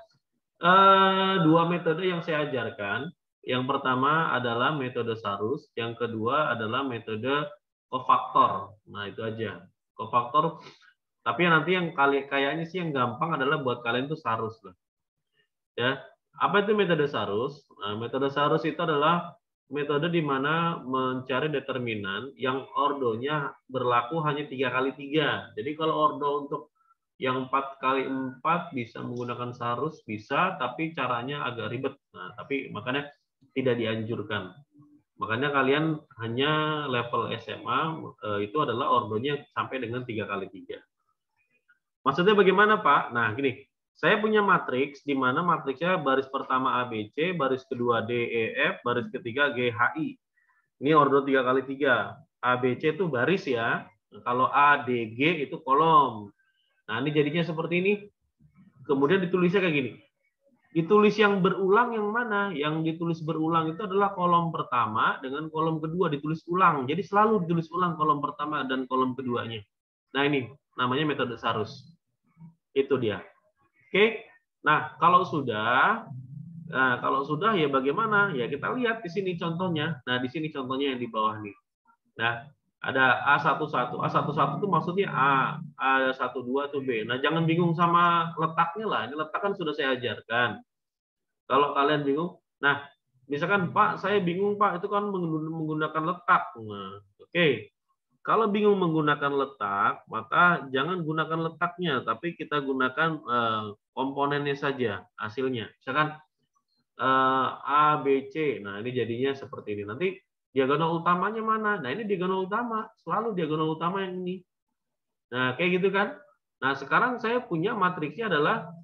2 metode yang saya ajarkan. Yang pertama adalah metode Charus, yang kedua adalah metode kofaktor. Nah, itu aja. Kofaktor, tapi nanti yang kayaknya sih yang gampang adalah buat kalian tuh Charus lah. Ya, apa itu metode Charus? Nah, metode Charus itu adalah metode di mana mencari determinan yang ordonya berlaku hanya 3x3. Jadi kalau ordo untuk yang 4x4 bisa menggunakan Charus, bisa, tapi caranya agak ribet. Nah, tapi makanya tidak dianjurkan. Makanya kalian hanya level SMA itu adalah ordonya sampai dengan 3x3. Maksudnya bagaimana, Pak? Nah, gini. Saya punya matriks di mana matriksnya baris pertama ABC, baris kedua DEF, baris ketiga GHI. Ini ordo 3x3. ABC itu baris ya. Kalau ADG itu kolom. Nah, ini jadinya seperti ini. Kemudian ditulisnya kayak gini. Ditulis yang berulang yang mana? Yang ditulis berulang itu adalah kolom pertama dengan kolom kedua ditulis ulang. Jadi selalu ditulis ulang kolom pertama dan kolom keduanya. Nah, ini namanya metode Charus. Itu dia. Oke. Nah, kalau sudah ya bagaimana? Ya kita lihat di sini contohnya. Nah, di sini contohnya yang di bawah nih. Nah, ada A11. A11 itu maksudnya A12 itu B. Nah, jangan bingung sama letaknya lah. Ini letak kan sudah saya ajarkan. Kalau kalian bingung, nah, misalkan Pak, saya bingung Pak, itu kan menggunakan letak. Nah, oke. Kalau bingung menggunakan letak, maka jangan gunakan letaknya, tapi kita gunakan komponennya saja, hasilnya. Misalkan A, B, C. Nah, ini jadinya seperti ini. Nanti diagonal utamanya mana? Nah, ini diagonal utama. Selalu diagonal utama yang ini. Nah, kayak gitu kan? Nah, sekarang saya punya matriksnya adalah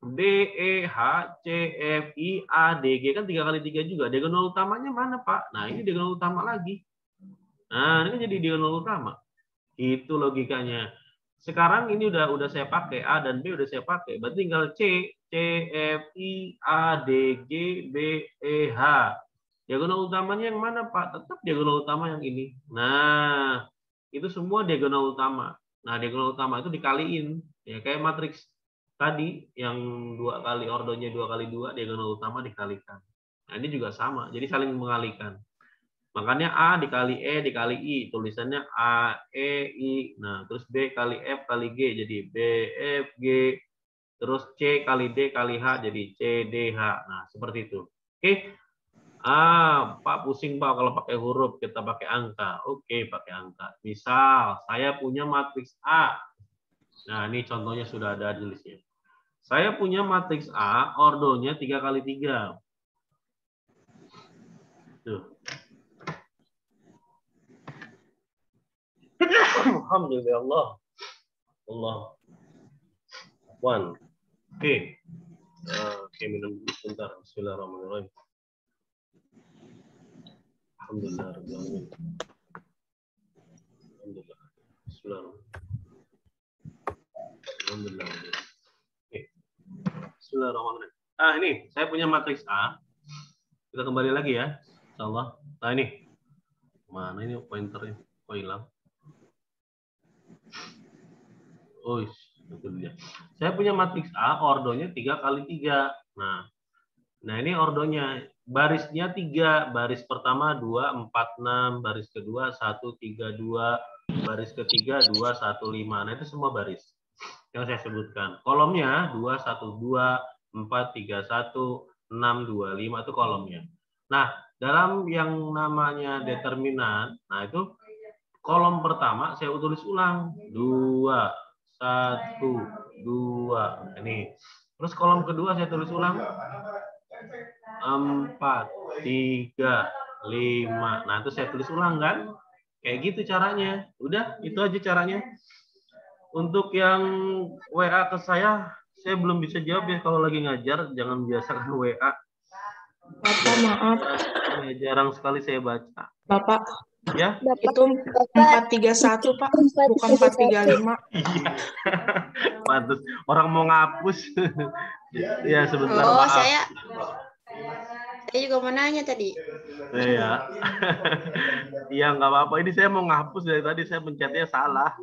D, E, H, C, F, I, A, D, G. Kan 3x3 juga. Diagonal utamanya mana, Pak? Nah, ini diagonal utama lagi. Nah, ini kan jadi diagonal utama. Itu logikanya. Sekarang ini udah saya pakai A dan B udah saya pakai. Berarti tinggal C, F, I, A, D, G, B, E, H. Diagonal utamanya yang mana, Pak? Tetap diagonal utama yang ini. Nah, itu semua diagonal utama. Nah, diagonal utama itu dikaliin. Ya, kayak matriks tadi yang 2 kali ordonya 2x2, diagonal utama dikalikan. Nah, ini juga sama. Jadi saling mengalikan. Makanya A dikali E dikali I, tulisannya A, E, I. Nah, terus B kali F kali G, jadi B, F, G. Terus C kali D kali H, jadi C, D, H. Nah, seperti itu. Oke. Pak pusing Pak kalau pakai huruf, kita pakai angka. Oke, pakai angka. Misal, saya punya matriks A. Nah, ini contohnya sudah ada di listnya. Saya punya matriks A, ordonya 3x3. Tuh. Alhamdulillah. Allah. One. Oke. Oke, minum dulu sebentar. Bismillahirrahmanirrahim. Alhamdulillah. Alhamdulillah. Bismillahirrahmanirrahim. Alhamdulillah. Oke. Bismillahirrahmanirrahim. Ini saya punya matriks A. Kita kembali lagi ya. Insyaallah. Nah, ini. Mana ini pointernya? Oh, hilang. Oh, itu dia. Saya punya matriks A, ordonya 3x3. Nah, ini ordonya. Barisnya 3. Baris pertama 2, 4, 6. Baris kedua 1, 3, 2. Baris ketiga 2, 1, 5. Nah, itu semua baris yang saya sebutkan. Kolomnya 2, 1, 2, 4, 3, 1, 6, 2, 5. Itu kolomnya. Nah, dalam yang namanya determinan, nah itu kolom pertama saya tulis ulang. 2. 1, 2. Ini. Terus kolom kedua saya tulis ulang. 4, 3, 5. Nah, itu saya tulis ulang kan? Kayak gitu caranya. Udah, itu aja caranya. Untuk yang WA ke saya belum bisa jawab ya kalau lagi ngajar, jangan biasakan WA. Bapak maaf, Ya, jarang sekali saya baca. Bapak Ya? itu 431 Pak, bukan 435. Iya. Pantes orang mau ngapus. Ya, sebentar Oh, maaf. saya juga mau nanya tadi. Iya. Iya, nggak apa-apa. Ini saya mau ngapus dari tadi, saya pencetnya salah.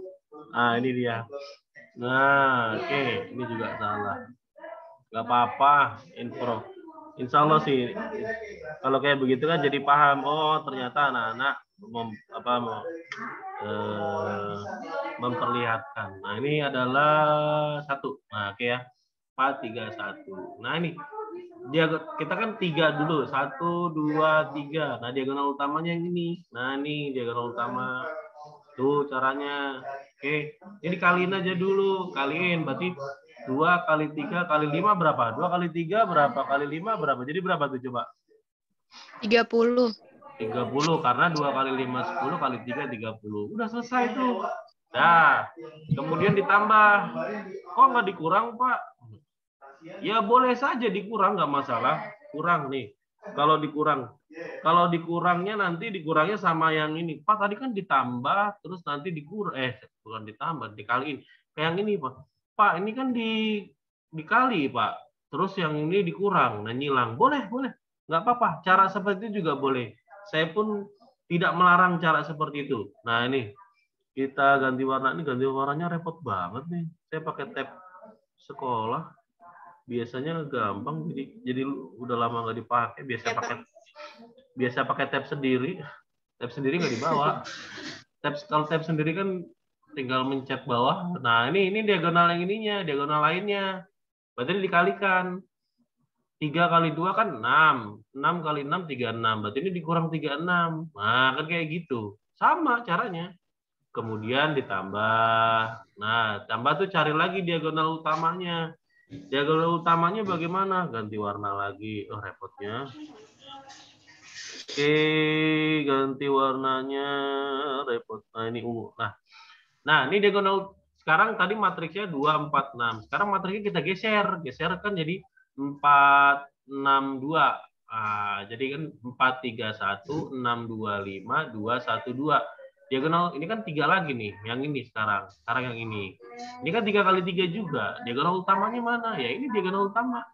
Nah, ini dia. Nah, oke. Ini juga salah. Nggak apa-apa. Insya Allah sih. Kalau kayak begitu kan jadi paham. Oh, ternyata anak-anak memperlihatkan. Nah, ini adalah 1. Nah, oke ya. 4, 3, 1. Nah, ini. Kita kan 3 dulu. 1, 2, 3. Nah, diagonal utamanya yang ini. Nah, ini diagonal utama. Tuh caranya. Oke. Ini kaliin aja dulu. Kaliin. Berarti 2 kali 3 kali 5 berapa? 2 kali 3 berapa? Kali 5 berapa? Jadi berapa tuh coba? 30. 30. Karena 2 kali 5, 10. Kali 3, 30. Udah selesai tuh. Nah, kemudian ditambah. Kok nggak dikurang, Pak? Ya boleh saja dikurang, nggak masalah. Kurang nih. Kalau dikurangnya nanti dikurangnya sama yang ini. Pak tadi kan ditambah, terus nanti dikurang. Bukan ditambah, dikaliin. Kayak yang ini, Pak. Pak ini kan dikali, Pak. Terus yang ini dikurang, nah nyilang. Boleh. Nggak apa-apa. Cara seperti itu juga boleh. Saya pun tidak melarang cara seperti itu. Nah ini, kita ganti warna. Ini ganti warnanya repot banget nih. Saya pakai tab sekolah. Biasanya gampang, jadi udah lama nggak dipakai. Biasa pakai tab sendiri. Tab sendiri nggak dibawa. Kalau tab sendiri kan tinggal mencet bawah. Nah ini diagonal yang ininya, diagonal lainnya. Berarti dikalikan. 3 kali 2 kan 6. 6 kali 6 36. Berarti ini dikurang 36. Nah kan kayak gitu. Sama caranya. Kemudian ditambah. Nah tambah tuh cari lagi diagonal utamanya. Diagonal utamanya bagaimana? Ganti warna lagi. Oh, repotnya. Oke, ganti warnanya. Repot. Nah, ini ungu. Nah, ini diagonal. Sekarang tadi matriksnya 2, 4, 6. Sekarang matriksnya kita geser. Geser kan jadi 4, 6, 2. Nah, jadi kan 4, 3, 1, 6, 2, 5, 2, 1, 2. Diagonal ini kan 3 lagi nih, yang ini sekarang yang ini. Ini kan 3 kali 3 juga. Diagonal utamanya mana? Ya ini diagonal utama.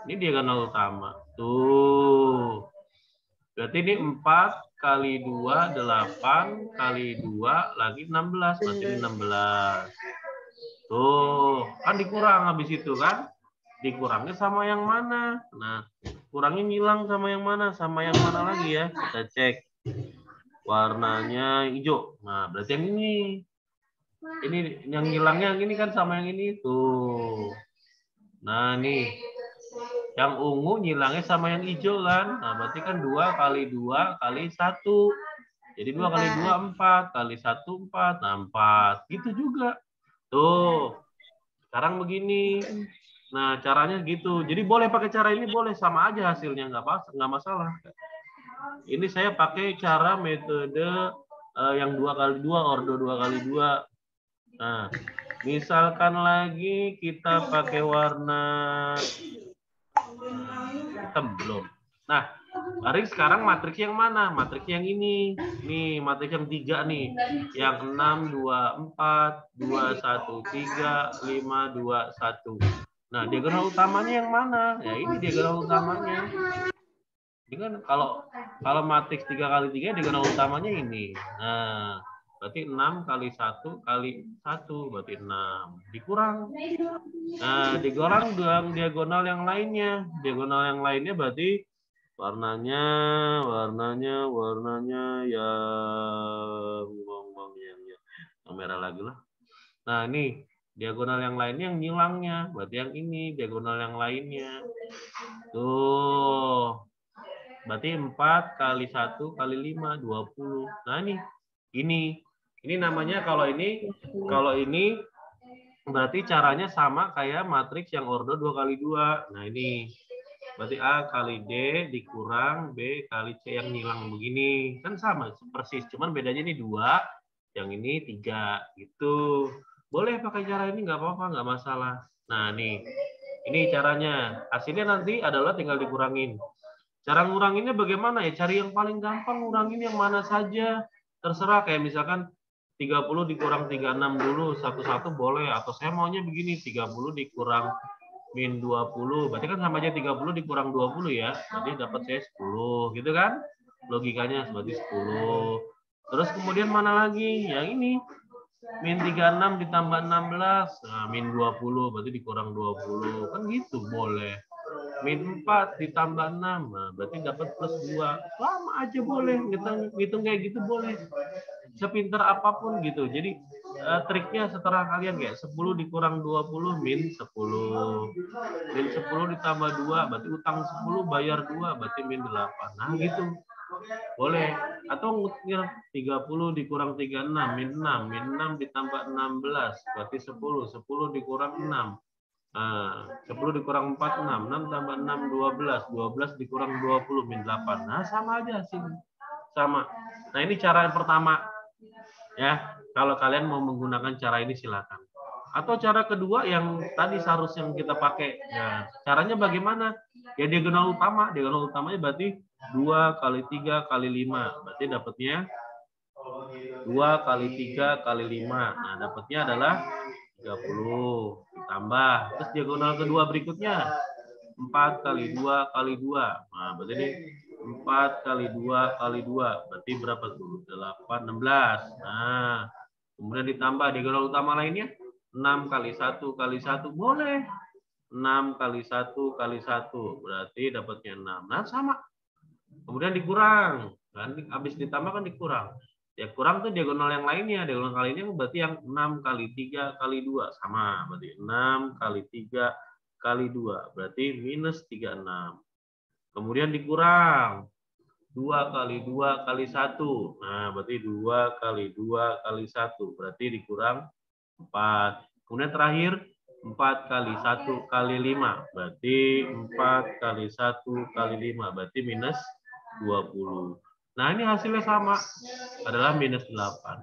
Ini diagonal utama. Tuh. Berarti ini 4 kali 2, 8 kali 2 lagi 16. Berarti ini 16. Tuh, kan dikurang habis itu kan? Dikurangnya sama yang mana? Nah, kurangnya ngilang sama yang mana? Sama yang mana lagi ya? Kita cek. Warnanya hijau. Nah, berarti yang ini. Ini yang hilangnya yang ini kan sama yang ini tuh. Nah, nih. Yang ungu nyilangnya sama yang hijau kan? Nah, berarti kan 2 kali 2 kali 1. Jadi 2 kali 2 4 kali 1 4. Nah, 4. Gitu juga. Tuh. Sekarang begini. Nah, caranya gitu. Jadi boleh pakai cara ini, boleh sama aja hasilnya, nggak masalah. Ini saya pakai cara metode yang 2 kali 2, ordo 2 kali 2. Nah, misalkan lagi kita pakai warna hitam belum. Nah, mari sekarang matriks yang mana? Matriks yang ini. Nih, matriks yang 3 nih. Yang 6, 2, 4, 2, 1, 3, 5, 2, 1. Nah, diagonal utamanya yang mana? Ya, ini diagonal utamanya. Ini kan kalau matriks 3 kali 3 diagonal utamanya ini. Nah, berarti 6 kali 1 kali 1 berarti 6. Dikurang. Nah, dikurang dengan diagonal yang lainnya. Diagonal yang lainnya berarti warnanya yang merah lagi lah. Nah, ini diagonal yang lainnya yang nyilangnya. Berarti yang ini diagonal yang lainnya. Tuh. Berarti 4 kali 1 kali 5, 20. Nah ini namanya kalau ini berarti caranya sama kayak matriks yang ordo 2 kali 2. Nah ini Berarti A kali D dikurang B kali C yang ngilang begini. Kan sama persis, cuman bedanya ini 2, yang ini 3 gitu. Boleh pakai cara ini nggak apa-apa, nggak masalah. Nah, nih. Ini caranya. Hasilnya nanti adalah tinggal dikurangin. Cara nguranginnya bagaimana ya? Cari yang paling gampang, ngurangin yang mana saja. Terserah, kayak misalkan 30 dikurang 36 dulu, satu-satu boleh. Atau saya maunya begini, 30 dikurang min 20, berarti kan sama aja 30 dikurang 20 ya, berarti dapat saya 10, gitu kan? Logikanya seperti 10. Terus kemudian mana lagi? Yang ini, min 36 ditambah 16, nah, min 20, berarti dikurang 20, kan gitu, boleh. Min 4 ditambah 6, nah, berarti dapat plus 2, lama aja boleh, ngitung kayak gitu boleh. Sepintar apapun gitu, jadi triknya setelah kalian kayak 10 dikurang 20 min 10. Min 10 ditambah 2 berarti utang 10 bayar 2 berarti min 8. Nah gitu. Boleh. Atau 30 dikurang 36 min 6. Min 6 ditambah 16 berarti 10. 10 dikurang 6. Nah, 10 dikurang 4 6. 6 tambah 6 12. 12 dikurang 20 min 8. Nah sama aja sih. Sama. Nah ini cara yang pertama. Ya, kalau kalian mau menggunakan cara ini silakan. Atau cara kedua yang tadi seharusnya yang kita pakai. Ya, caranya bagaimana? Ya diagonal utama. Diagonal utamanya berarti 2 kali 3 kali 5. Berarti dapatnya 2 kali 3 kali 5. Nah, dapatnya adalah 30. Ditambah. Terus diagonal kedua berikutnya 4 kali 2 kali 2. Nah, berarti ini 4 kali 2 kali 2. Berarti berapa tuh? 8, 16. Nah, kemudian ditambah diagonal utama lainnya. 6 kali 1 kali 1. Boleh. 6 kali 1 kali 1. Berarti dapatnya 6. Nah, sama. Kemudian dikurang. Kan habis ditambah kan dikurang. Ya kurang tuh diagonal yang lainnya. Diagonal kali ini berarti yang 6 kali 3 kali 2. Sama. Berarti 6 kali 3 kali 2. Berarti minus 36. Kemudian dikurang 2 kali 2 kali 1. Nah, berarti 2 kali 2 kali 1. Berarti dikurang 4. Kemudian terakhir 4 kali 1 kali 5. Berarti 4 kali 1 kali 5. Berarti minus 20. Nah, ini hasilnya sama. Adalah minus 8.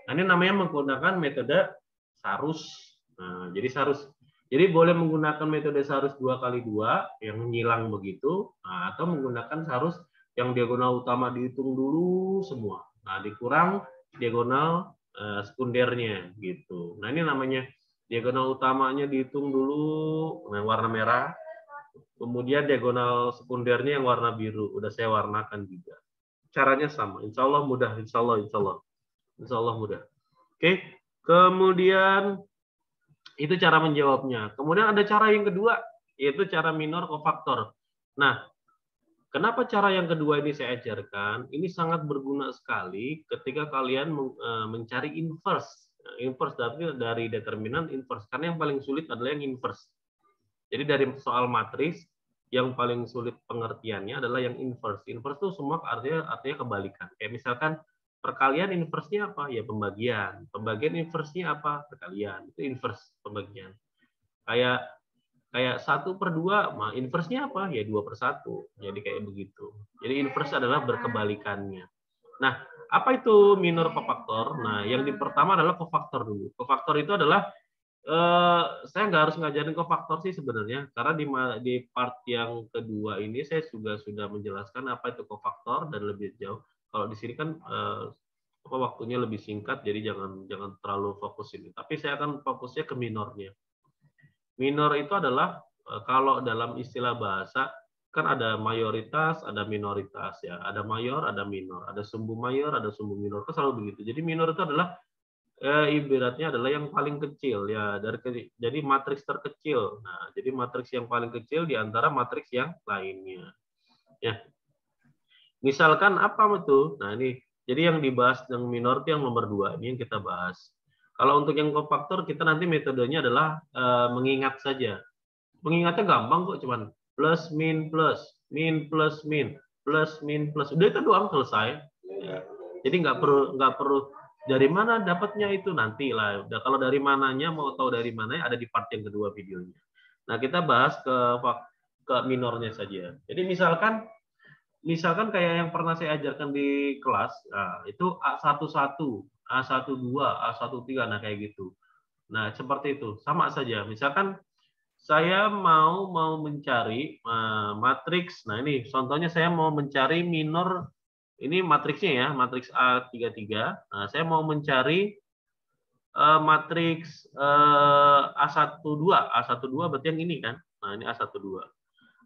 Nah, ini namanya menggunakan metode Sarus. Nah, jadi Sarus. Jadi boleh menggunakan metode Sarus 2 kali 2 yang nyilang begitu, nah, atau menggunakan Sarus yang diagonal utama dihitung dulu semua. Nah, dikurang diagonal sekundernya gitu. Nah, ini namanya diagonal utamanya dihitung dulu yang warna merah. Kemudian diagonal sekundernya yang warna biru. Udah saya warnakan juga. Caranya sama. Insya Allah mudah. Insya Allah mudah. Oke. Kemudian itu cara menjawabnya. Kemudian ada cara yang kedua, yaitu cara minor kofaktor. Nah, kenapa cara yang kedua ini saya ajarkan? Ini sangat berguna sekali ketika kalian mencari inverse. Inverse dari determinan inverse. Karena yang paling sulit adalah yang inverse. Jadi dari soal matriks, yang paling sulit pengertiannya adalah yang inverse. Inverse itu semua artinya kebalikan. Kayak misalkan, perkalian inverse-nya apa? Ya pembagian. Pembagian inverse-nya apa? Perkalian. Itu inverse pembagian. Kayak 1/2, nah inverse-nya apa? Ya 2/1. Jadi kayak begitu. Jadi inverse adalah berkebalikannya. Nah, apa itu minor kofaktor? Nah, yang pertama adalah kofaktor dulu. Kofaktor itu adalah saya nggak harus ngajarin kofaktor sih sebenarnya, karena di part yang kedua ini saya juga sudah menjelaskan apa itu kofaktor dan lebih jauh. Kalau di sini kan waktunya lebih singkat, jadi jangan terlalu fokus ini. Tapi saya akan fokusnya ke minornya. Minor itu adalah kalau dalam istilah bahasa kan ada mayoritas, ada minoritas ya. Ada mayor, ada minor. Ada sumbu mayor, ada sumbu minor. Kan selalu begitu. Jadi minor itu adalah ibaratnya adalah yang paling kecil ya, jadi matriks terkecil. Nah, jadi matriks yang paling kecil di antara matriks yang lainnya. Ya. Misalkan apa itu? Nah, ini jadi yang dibahas yang minor itu yang nomor 2 ini yang kita bahas. Kalau untuk yang kofaktor kita nanti metodenya adalah mengingat saja. Mengingatnya gampang kok, cuman plus min plus, min plus min, plus min plus. Udah itu doang selesai. Ya. Jadi nggak perlu dari mana dapatnya itu nanti lah. Udah kalau dari mananya mau tahu dari mana ada di part yang kedua videonya. Nah, kita bahas ke minornya saja. Jadi misalkan kayak yang pernah saya ajarkan di kelas, nah, itu A11, A12, A13, nah kayak gitu. Nah, seperti itu. Sama saja. Misalkan saya mau mencari matriks. Nah, ini contohnya saya mau mencari minor, ini matriksnya ya, matriks A33. Nah, saya mau mencari matriks A12. A12 berarti yang ini kan. Nah, ini A12.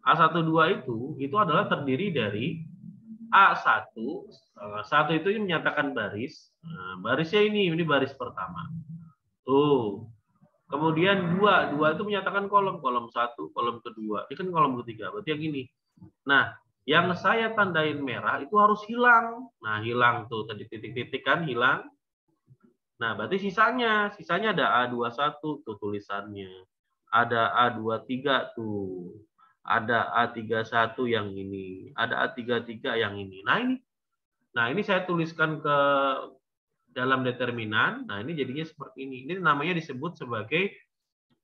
A12 itu adalah terdiri dari A1. Satu itu menyatakan baris. Nah, barisnya ini baris pertama. Tuh. Kemudian dua itu menyatakan kolom 1, kolom kedua. Ini kan kolom ketiga, berarti yang ini. Nah, yang saya tandain merah itu harus hilang. Nah, hilang tuh tadi titik-titik kan hilang. Nah, berarti sisanya ada A21 tuh tulisannya. Ada A23 tuh. Ada A31 yang ini, ada A33 yang ini. Nah, ini saya tuliskan ke dalam determinan. Nah, ini jadinya seperti ini. Ini namanya disebut sebagai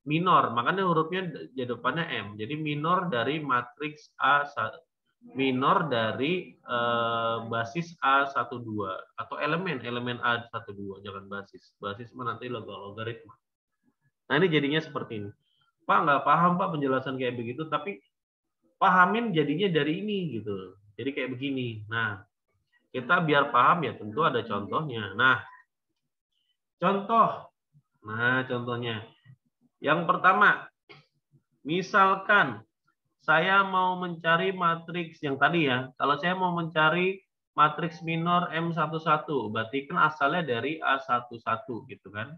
minor. Makanya hurufnya di depannya M. Jadi minor dari matriks A1, minor dari basis A12 atau elemen A12, jangan basis. Basis nanti logaritma. Nah, ini jadinya seperti ini. Pak, nggak paham Pak penjelasan kayak begitu, tapi pahamin jadinya dari ini gitu. Jadi kayak begini. Nah, kita biar paham ya tentu ada contohnya. Nah, contohnya. Yang pertama, misalkan saya mau mencari matriks yang tadi ya. Kalau saya mau mencari matriks minor M11, berarti kan asalnya dari A11 gitu kan.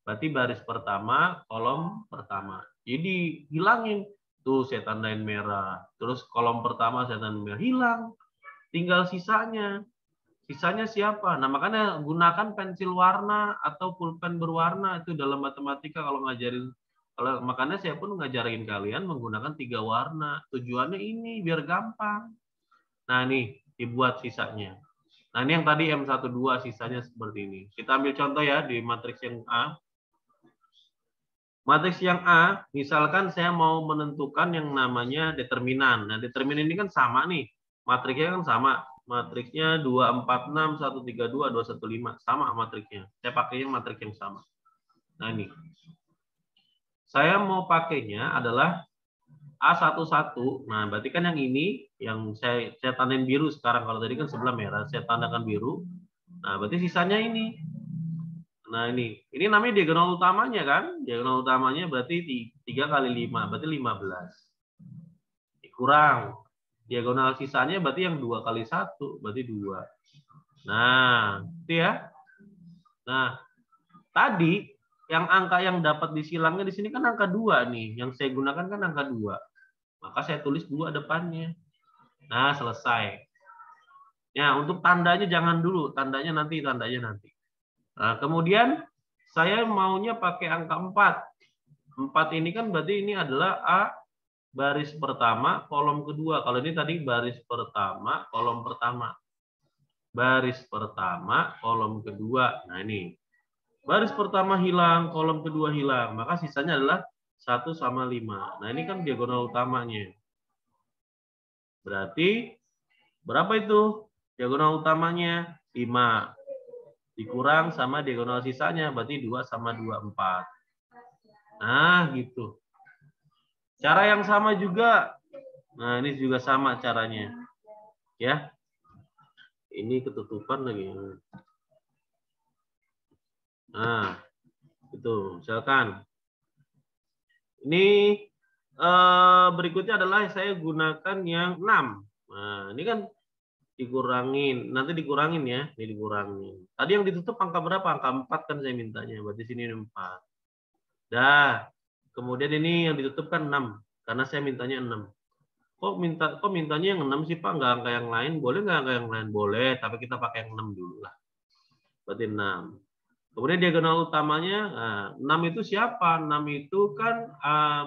Berarti baris pertama, kolom pertama. Jadi hilangin. Tuh saya tandain merah. Terus kolom pertama saya tandain merah. Hilang. Tinggal sisanya. Sisanya siapa? Nah, makanya gunakan pensil warna atau pulpen berwarna itu dalam matematika kalau ngajarin. Makanya saya pun ngajarin kalian menggunakan 3 warna. Tujuannya ini biar gampang. Nah, nih dibuat sisanya. Nah, ini yang tadi M12 sisanya seperti ini. Kita ambil contoh ya di matriks yang A. Matriks yang A, misalkan saya mau menentukan yang namanya determinan. Nah, determinan ini kan sama nih. Matriksnya kan sama. Matriksnya 246, 132, 215. Sama matriksnya. Saya pakainya matriks yang sama. Nah, ini. Saya mau pakainya adalah A11. Nah, berarti kan yang ini, yang saya tandain biru sekarang. Kalau tadi kan sebelah merah, saya tandakan biru. Nah, berarti sisanya ini. Nah, ini namanya diagonal utamanya kan? Diagonal utamanya berarti 3 kali 5, berarti 15. Dikurang. Diagonal sisanya berarti yang 2 kali 1, berarti 2. Nah, itu ya. Nah, tadi yang angka yang dapat disilangnya di sini kan angka 2 nih. Yang saya gunakan kan angka 2. Maka saya tulis 2 depannya. Nah, selesai. Ya, untuk tandanya jangan dulu. Tandanya nanti. Nah, kemudian saya maunya pakai angka 4. 4 ini kan berarti ini adalah A baris pertama, kolom kedua. Kalau ini tadi baris pertama, kolom pertama. Baris pertama, kolom kedua. Nah, ini. Baris pertama hilang, kolom kedua hilang. Maka sisanya adalah 1 sama 5. Nah, ini kan diagonal utamanya. Berarti berapa itu? Diagonal utamanya 5. Dikurang sama diagonal sisanya, berarti 2 sama 2, 4. Nah, gitu. Cara yang sama juga. Nah, ini juga sama caranya. Ya. Ini ketutupan lagi. Nah, itu. Misalkan. Ini berikutnya adalah saya gunakan yang 6. Nah, ini kan dikurangin, nanti dikurangin ya, ini dikurangin. Tadi yang ditutup angka berapa? Angka 4 kan saya mintanya, berarti sini 4. Dah, kemudian ini yang ditutup kan 6, karena saya mintanya 6. Kok mintanya yang 6 sih Pak, nggak angka yang lain? Boleh nggak angka yang lain? Boleh, tapi kita pakai yang 6 dulu lah. Berarti 6. Kemudian diagonal utamanya, nah, 6 itu siapa? 6 itu kan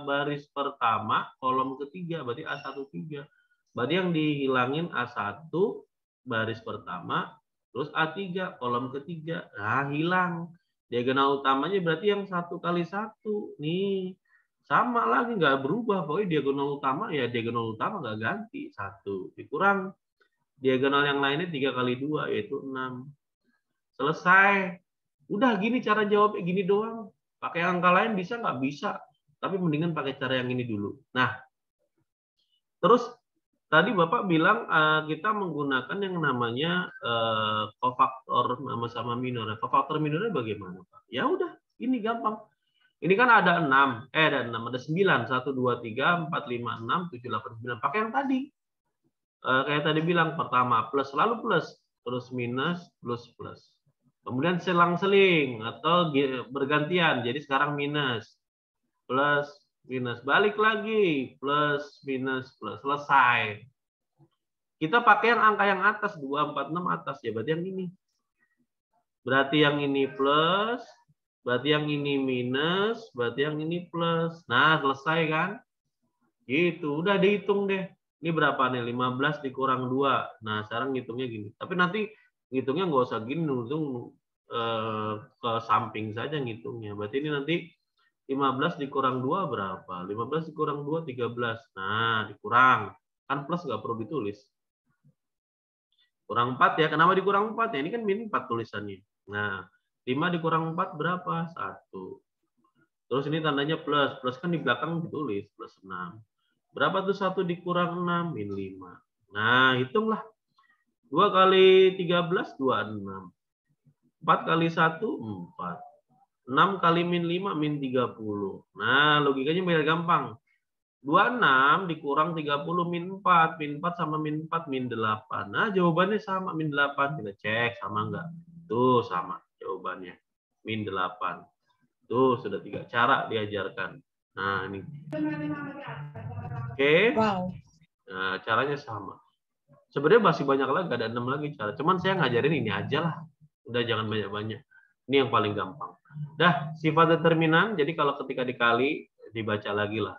baris pertama, kolom ketiga, berarti A13. Berarti yang dihilangin A1 baris pertama, terus A3 kolom ketiga. Nah, hilang. Diagonal utamanya berarti yang 1 kali 1. Nih, Sama lagi, nggak berubah. Pokoknya diagonal utama ya diagonal utama nggak ganti. 1 dikurang diagonal yang lainnya 3 kali 2 yaitu 6. Selesai. Udah gini cara jawabnya gini doang. Pakai angka lain bisa nggak? Bisa. Tapi mendingan pakai cara yang ini dulu. Nah, terus tadi Bapak bilang kita menggunakan yang namanya kofaktor sama minor. Kofaktor minornya bagaimana, Pak? Ya udah, ini gampang. Ini kan ada 6, ada 9, 1, 2, 3, 4, 5, 6, 7, 8, 9. Pakai yang tadi. Kayak tadi bilang, pertama plus, lalu plus, terus minus, plus, plus. Kemudian selang-seling atau bergantian. Jadi sekarang minus, plus, minus. Balik lagi, plus, minus, plus. Selesai. Kita pakai yang angka yang atas, 2, 4, 6 atas. Ya berarti yang ini. Berarti yang ini plus, berarti yang ini minus, berarti yang ini plus. Nah, selesai kan? Gitu, udah dihitung deh. Ini berapa nih? 15 dikurang 2. Nah, sekarang ngitungnya gini. Tapi nanti ngitungnya nggak usah gini, ngitung ke samping saja ngitungnya. Berarti ini nanti 15 dikurang 2 berapa? 15 dikurang 2, 13. Nah, dikurang. Kan plus nggak perlu ditulis. Kurang 4 ya. Kenapa dikurang 4 ya? Ini kan min 4 tulisannya. Nah, 5 dikurang 4 berapa? 1. Terus ini tandanya plus. Plus kan di belakang ditulis. Plus 6. Berapa tuh 1 dikurang 6? Min 5. Nah, hitunglah. 2 kali 13, 26. 4 kali 1, 4. 6 kali min 5, min 30. Nah, logikanya biar gampang. 26 dikurang 30 min 4. Min 4 sama min 4, min 8. Nah, jawabannya sama, min 8. Kita cek sama enggak? Tuh, sama jawabannya. Min 8. Tuh, sudah 3 cara diajarkan. Nah, ini. Oke. Wow. Nah, caranya sama. Sebenarnya masih banyak lagi, ada 6 lagi cara. Cuman saya ngajarin ini aja lah. Udah jangan banyak-banyak. Ini yang paling gampang. Dah, sifat determinan. Jadi kalau ketika dikali, dibaca lagi lah.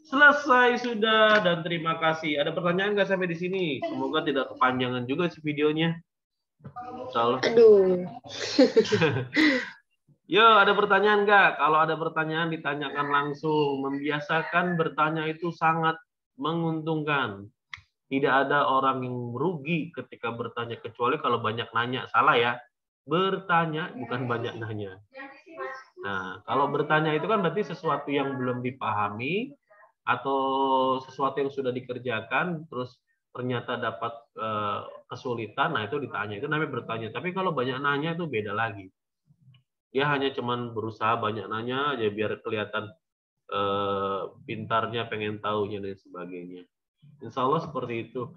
Selesai sudah dan terima kasih. Ada pertanyaan nggak sampai di sini? Semoga tidak kepanjangan juga sih videonya. Insyaallah. Aduh. Yo, ada pertanyaan nggak? Kalau ada pertanyaan ditanyakan langsung. Membiasakan bertanya itu sangat menguntungkan. Tidak ada orang yang merugi ketika bertanya, kecuali kalau banyak nanya. Salah ya. Bertanya bukan banyak nanya. Nah, kalau bertanya itu kan berarti sesuatu yang belum dipahami atau sesuatu yang sudah dikerjakan terus ternyata dapat kesulitan. Nah, itu ditanya. Itu namanya bertanya. Tapi kalau banyak nanya itu beda lagi. Dia hanya cuman berusaha banyak nanya aja biar kelihatan pintarnya, pengen tahunya dan sebagainya. Insya Allah seperti itu.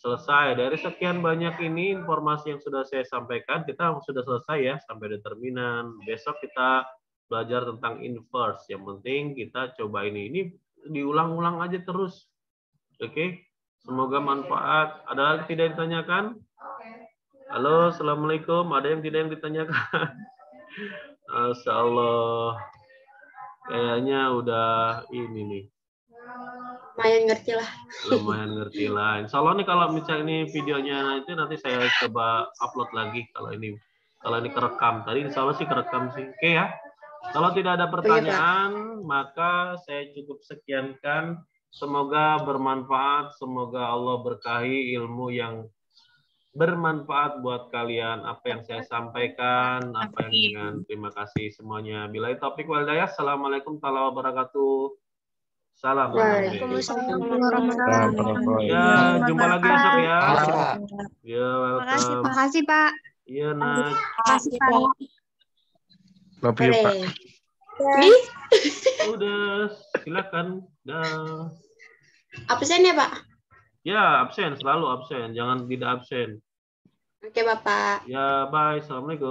Selesai. Dari sekian banyak ini informasi yang sudah saya sampaikan, kita sudah selesai ya sampai determinan. Besok kita belajar tentang inverse. Yang penting kita coba ini. Ini diulang-ulang aja terus. Oke? Semoga manfaat. Ada lagi tidak ditanyakan? Halo, Assalamualaikum. Ada yang tidak yang ditanyakan? Masya Allah. Kayaknya udah ini nih. Lumayan ngerti lah. Lumayan ngerti lah. Insya Allah nih kalau misalnya ini videonya nanti saya coba upload lagi kalau ini kerekam. Tadi insya Allah sih kerekam sih. Oke ya. Kalau tidak ada pertanyaan, maka saya cukup sekiankan. Semoga bermanfaat. Semoga Allah berkahi ilmu yang bermanfaat buat kalian. Apa yang saya sampaikan, apa yang dengan terima kasih semuanya. Billahi taufiq wal hidayah. Assalamualaikum warahmatullahi wabarakatuh. Salam. Ya, jumpa lagi besok ya. Ya, welcome. Makasih, Pak. Iya, Nak. Makasih, Pak. Love you, Pak. Nih, Udah, silakan. Dah. absen ya, Pak? Ya, absen, selalu absen. Jangan tidak absen. Oke, Bapak. Ya, bye. Assalamualaikum.